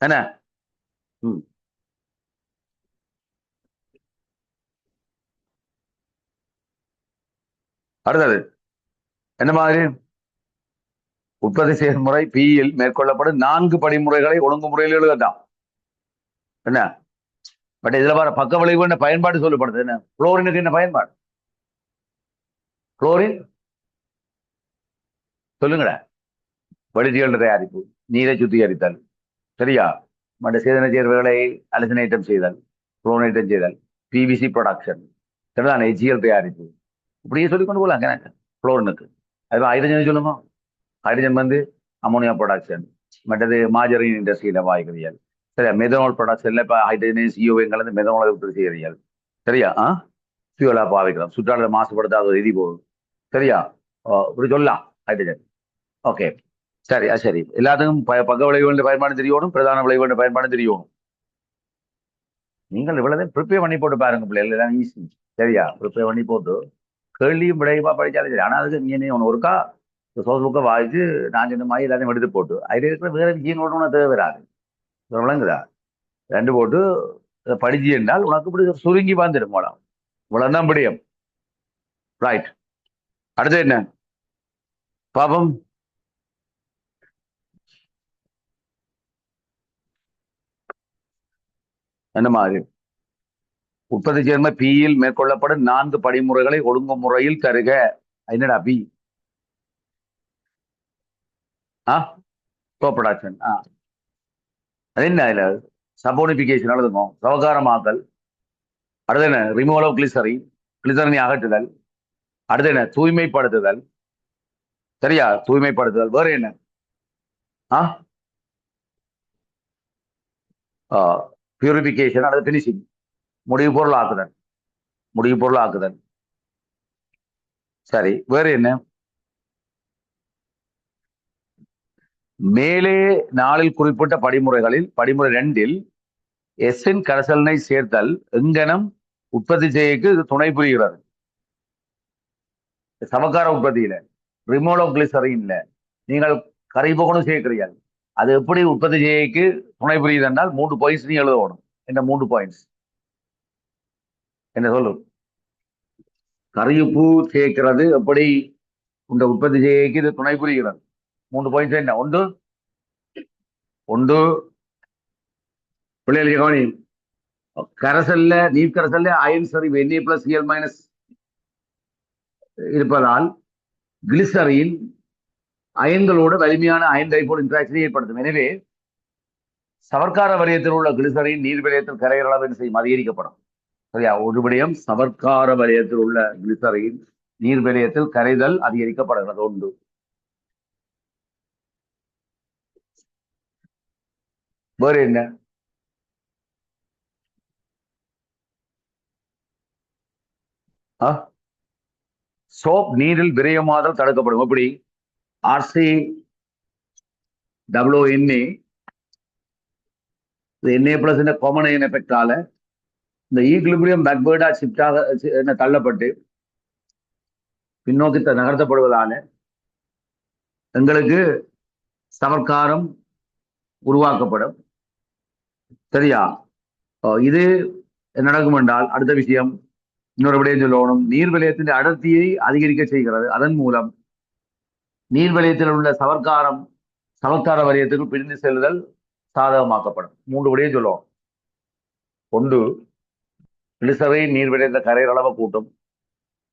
என்ன அடுத்தது என்ன மாதிரி, உற்பத்தி செயல்முறை Pயில் மேற்கொள்ளப்படும் 4 படிமுறைகளை ஒழுங்குமுறையில் எழுதலாம். என்ன பட் இதுல வர பக்க விளைவு என்ன பயன்பாடு சொல்லப்படுது. என்ன குளோரினுக்கு என்ன பயன்பாடு, குளோரின் சொல்லுங்கட. வடிதிகள் தயாரிப்பு, நீரை சுத்திகரித்தல். சரியா? மற்ற சேதன சேர்வுகளை அலிசினேட்டம் செய்தல், குளோனேட்டம் செய்தல், PVC ப்ரொடக்ஷன். சரிதான், HCl தயாரிப்பு. இப்படியே சொல்லிக்கொண்டு போகலாம் எனக்கு குளோரினுக்கு. அது ஹைட்ரஜன் சொல்லுங்க, ஹைட்ரஜன் வந்து அமோனியா ப்ரொடக்ஷன். மற்றது மாஜரின் இண்டஸ்ட்ரியில வாய்க்கிறீர்கள். சரியா? மெதனால் ப்ரொடக்ஷன்ல இப்ப ஹைட்ரஜனையும் CO-வையும் கலந்து மெதனாலை உற்பத்தி செய்கிறீர்கள். சரியா? ஃபியூலா பாவிக்கிறோம். சுற்றாடலை மாசுபடுத்தாத எரி போகும். சரியா? இப்படி சொல்லலாம் ஹைட்ரஜன். ஓகே, சரி, சரி. எல்லாத்துக்கும் பக்க விளைவுகள் பயன்பாடு தெரியணும், பிரதான விளைவுகள் பயன்பாடு தெரியணும். நீங்கள் இவ்வளவு ப்ரிப்பேர் பண்ணி போட்டு பாருங்க பிள்ளைகள், எல்லாம் ஈஸி. சரியா? ப்ரிப்பேர் பண்ணி போட்டு கேள்வியும் விளைவா படிச்சாலும் சரி. ஆனால் அதுக்கு நீ ஒன்று ஒருக்கா சோர்ஸ் புக்கை வாங்கிச்சு நான் சொன்ன மாதிரி எல்லாத்தையும் எடுத்து போட்டு அதில் இருக்கிற வேற விஷயம் ஒன்று தேவை வராது. விளங்குதா? ரெண்டு போட்டு படிச்சு என்றால் உனக்கு இப்படி சுருங்கி வந்துடும் மேடம். இவ்வளவுதான் முடியும். ரைட். அடுத்து என்ன பாபம்? என்ன மாதிரி உற்பத்தி சேர்ம பியில் மேற்கொள்ளப்படும் 4 படிமுறைகளை ஒழுங்குமுறையில் தருக. என்னடா பி? ப்ரொடக்ஷன். அது என்ன? அதுல சபோனிபிகேஷன் எழுதுமோ, சவகாரமாக்கல். அடுத்து என்ன? ரிமூவல் ஆஃப் கிளிசரின், கிளிசரினை அகற்றுதல். அடுத்து என்ன? தூய்மைப்படுத்துதல். சரியா? தூய்மைப்படுத்துதல். வேற என்ன? பியூரிபிகேஷன் அல்லது பினிஷிங், முடிவு பொருள் ஆக்குதல். முடிவு பொருள் ஆக்குதல். சரி, வேற என்ன? மேலே நாளில் குறிப்பிட்ட படிமுறைகளில் படிமுறை 2ல் எஸ்ஸின் கரைசலினை சேர்த்தல் எங்கனம் உற்பத்தி செய்யக்கு இது துணை புரிகிறது. சமக்கார உற்பத்தியில ரிமூவல் ஆஃப் கிளிசரின்ல நீங்கள் கரைபோகணும் சேர்க்கிறீர்கள். அது எப்படி உற்பத்தி செய்யக்கு துணை புரியுது என்றால் 3 பாயிண்ட்ஸ் நீ எழுதணும். என்ன 3 பாயிண்ட்ஸ்? என்ன சொல்லு? கரையுப்பு சேர்க்கிறது எப்படி இந்த உற்பத்தி செய்யக்கு இது துணை புரிகிறது? 3 பாயிண்ட்ஸ் என்ன? ஒன்று ஒன்று பிள்ளைகள் கவனி, கரைசல்ல நீர் கரைசல்ல அயன் சரிவு Na+Cl- இருப்பதால் கிளிசரின் அயன்களோடு வலிமையான அயன் டைபோல் இன்டராக்ஷனை ஏற்படுத்தும். எனவே சவர்க்கார வலயத்தில் உள்ள கிளிசரின் நீர் வலயத்தில் கரைகிற அளவு என்ன செய்யும்? அதிகரிக்கப்படும். சரியா? ஒரு விடயம், சவர்க்கார வலயத்தில் உள்ள கிளிசரின் நீர் வலயத்தில் கரைதல் அதிகரிக்கப்படுகிறது. உண்டு. வேறு என்ன? சோப் நீரில் விரயமாதல் தடுக்கப்படும். எப்படி? RCONA Na+ காமன் அயன் எஃபெக்டால இந்த ஈக்லிபிரியம் பேக்வேர்டா ஷிஃப்டாக தள்ளப்பட்டு பின்னோக்கி நகர்த்தப்படுவதால எங்களுக்கு சவர்க்காரம் உருவாக்கப்படும். சரியா? இது நடக்கும் என்றால் அடுத்த விஷயம் இன்னொரு விடயம் சொல்லணும். நீர் வலயத்தின் அடர்த்தியை அதிகரிக்க செய்கிறது. அதன் மூலம் நீர் வலயத்தில் உள்ள சவர்க்கார வலயத்துக்கு பிரிந்து செல்லுதல் சாதகமாக்கப்படும். 3 விடயம் சொல்லுவோம். ஒன்று, கிளிசரின் நீர் வலயத்தை கரையிற அளவை கூட்டும்.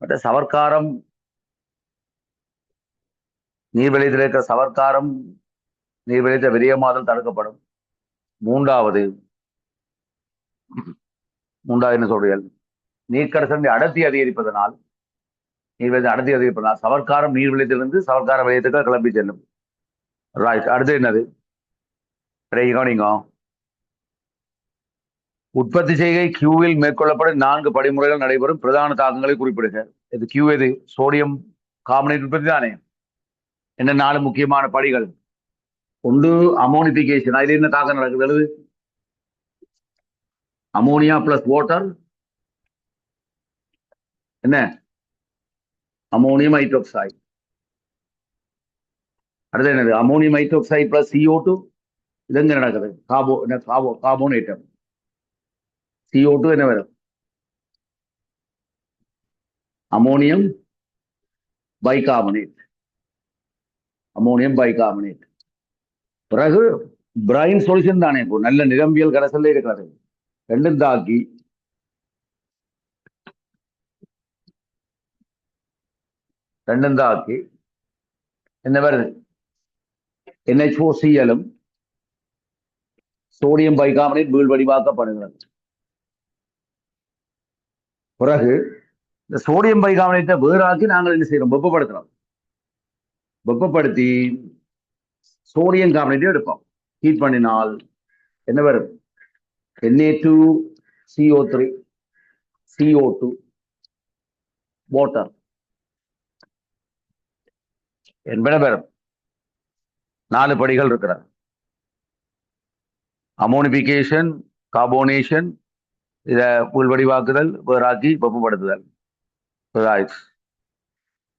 மற்ற சவர்க்காரம் நீர் வலயத்தில் இருக்கிற சவர்க்காரம் நீர் வலயத்தை விரயமாதல் தடுக்கப்படும். மூன்றாவது என்ன சொல்றீர்கள்? நீர்க்கரசன் அடர்த்தி அதிகரிப்பதனால் சவர்க்காரம் நீர் வலயத்திலிருந்து சவர்க்கார வலயத்துக்கு கிளம்பி செல்லும். ரைட். அடுத்து என்னது? கவனிங்க. உற்பத்தி செய்கை கியூவில் மேற்கொள்ளப்படும் 4 படிமுறைகள் நடைபெறும் பிரதான தாக்கங்களை குறிப்பிடுக. இது கியூ எது? சோடியம் கார்பனேட் உற்பத்தி தானே. என்ன 4 முக்கியமான படிகள்? ஒன்று அமோனிபிகேஷன். அதுல என்ன தாக்கம் நடக்குது? அமோனியா பிளஸ் வாட்டர் என்ன? Ammonium hydroxide. அடுத்து என்னது? Ammonium hydroxide plus CO2. இது எங்க நடக்குது? கார்போனேட்டம். CO2 என்ன வரும்? Ammonium bicarbonate. பிறகு பிரைன் சொல்யூஷன் தானே. இப்போ நல்ல நிரம்பியல் கரைசல்ல இருக்கிறது. ரெண்டும் தாக்கி என்ன வருது? NH4Cl sodium bicarbonate வீழ்வடிவாக்கப்படுகிறது. பிறகு இந்த சோடியம் பைகார்பனேட்டை வேறாக்கி நாங்கள் என்ன செய்யறோம்? வெப்பப்படுத்தி சோடியம் கார்பனேட்டை எடுப்போம். ஹீட் பண்ணினால் என்ன வரும்? Na2CO3 CO2 water. என்பன பெறும். 4 படிகள் இருக்கிறது. அமோனிபிகேஷன், கார்போனேஷன், இத புல்வடிவாக்குதல், வேறாக்கி வெப்பப்படுத்துதல்.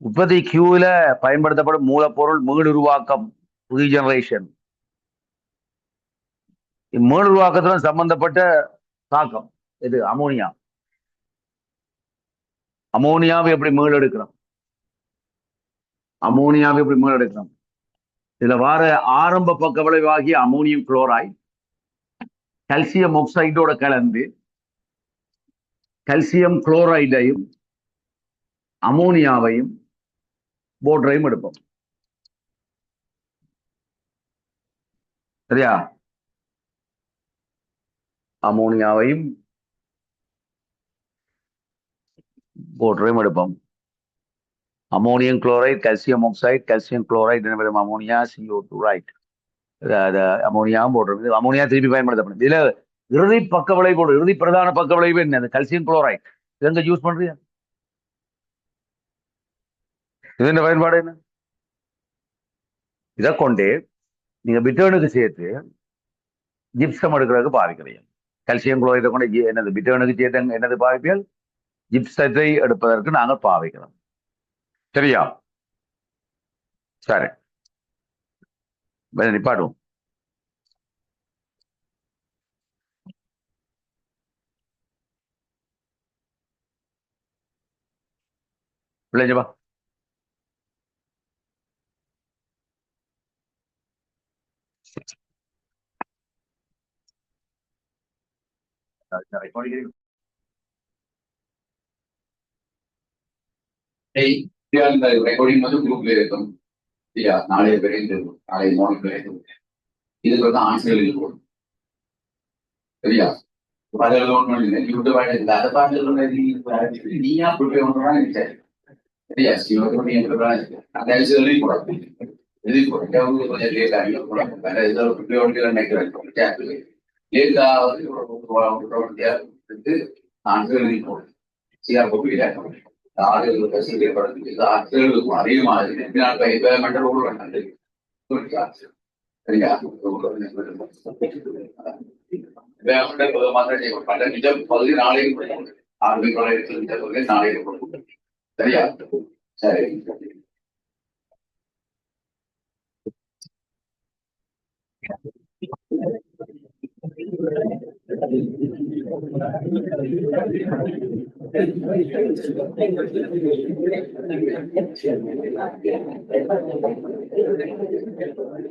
உற்பத்தி கியூல பயன்படுத்தப்படும் மூலப்பொருள் மீளுருவாக்கம், ரீஜெனரேஷன். மீளுருவாக்கத்துடன் சம்பந்தப்பட்ட தாக்கம் இது அமோனியா. அமோனியாவை எப்படி மீளெடுக்கிறோம்? அமோனியாவை எப்படி மீளெடுக்கிறோம்? இதுல வார ஆரம்ப பக்க விளைவாகிய அமோனியம் குளோரைடு கல்சியம் ஆக்சைடோட கலந்து கல்சியம் குளோரைடையும் அமோனியாவையும் போட்ரையும் எடுப்போம். சரியா? அமோனியாவையும் போட்ரையும் எடுப்போம். Ammonium chloride, calcium oxide, calcium chloride எனப்படும் அமோனியா, CO2 ரைட். அமோனியாவும் போடுறது. அமோனியா திருப்பி பயன்படுத்தப்படும். இதுல இறுதி பக்க விளைவு, இறுதி பிரதான பக்க விளைவு என்ன? அந்த கல்சியம் குளோரைடு. இது எங்க யூஸ் பண்றீங்க? இது பயன்பாடு என்ன? இதை கொண்டு நீங்க பிட்டர்னுக்கு சேர்த்து ஜிப்சம் எடுக்கிறதுக்கு பாவிக்கிறீங்க. கல்சியம் குளோரைடை கொண்டு என்னது பிட்டர்னுக்கு சேர்த்து என்னது பாவிப்பியல்? ஜிப்சத்தை எடுப்பதற்கு நாங்கள் பாவிக்கிறோம். சரியா? சரி, நிப்பாடுவோம். பிள்ளைஞ்சப்பா ரெக்கார்டிங் வந்து குரூப்ல இருக்கும். சரியா? நாளைய பேரையும் இருக்கும், நாளைய மார்னிங் பேரையும் இதுக்கு வந்து ஆன்சர் எழுதி போடும். சரியா? அதில் ஒன்றும் இல்லை, யூடியூப் இல்லை, அதை பார்த்து நீயா ப்ரிப்பேர் பண்ணுறான்னு நினைச்சாரு. சரியா? அந்த எழுதி போடாது, எழுதி போட்டு கொஞ்சம் லேட் ஆகிடும். வேற ஏதோ ப்ரிப்பேர் பண்ணி நினைக்கிறேன். லேட்டா வந்து ஆன்சர் எழுதி போடும். சிஆர் கோப்பியில ஆறுகளுக்கும் அதிகமாக சரியா? பகுதி நாளைக்கு 6 நாளைக்கு. சரியா? சரி.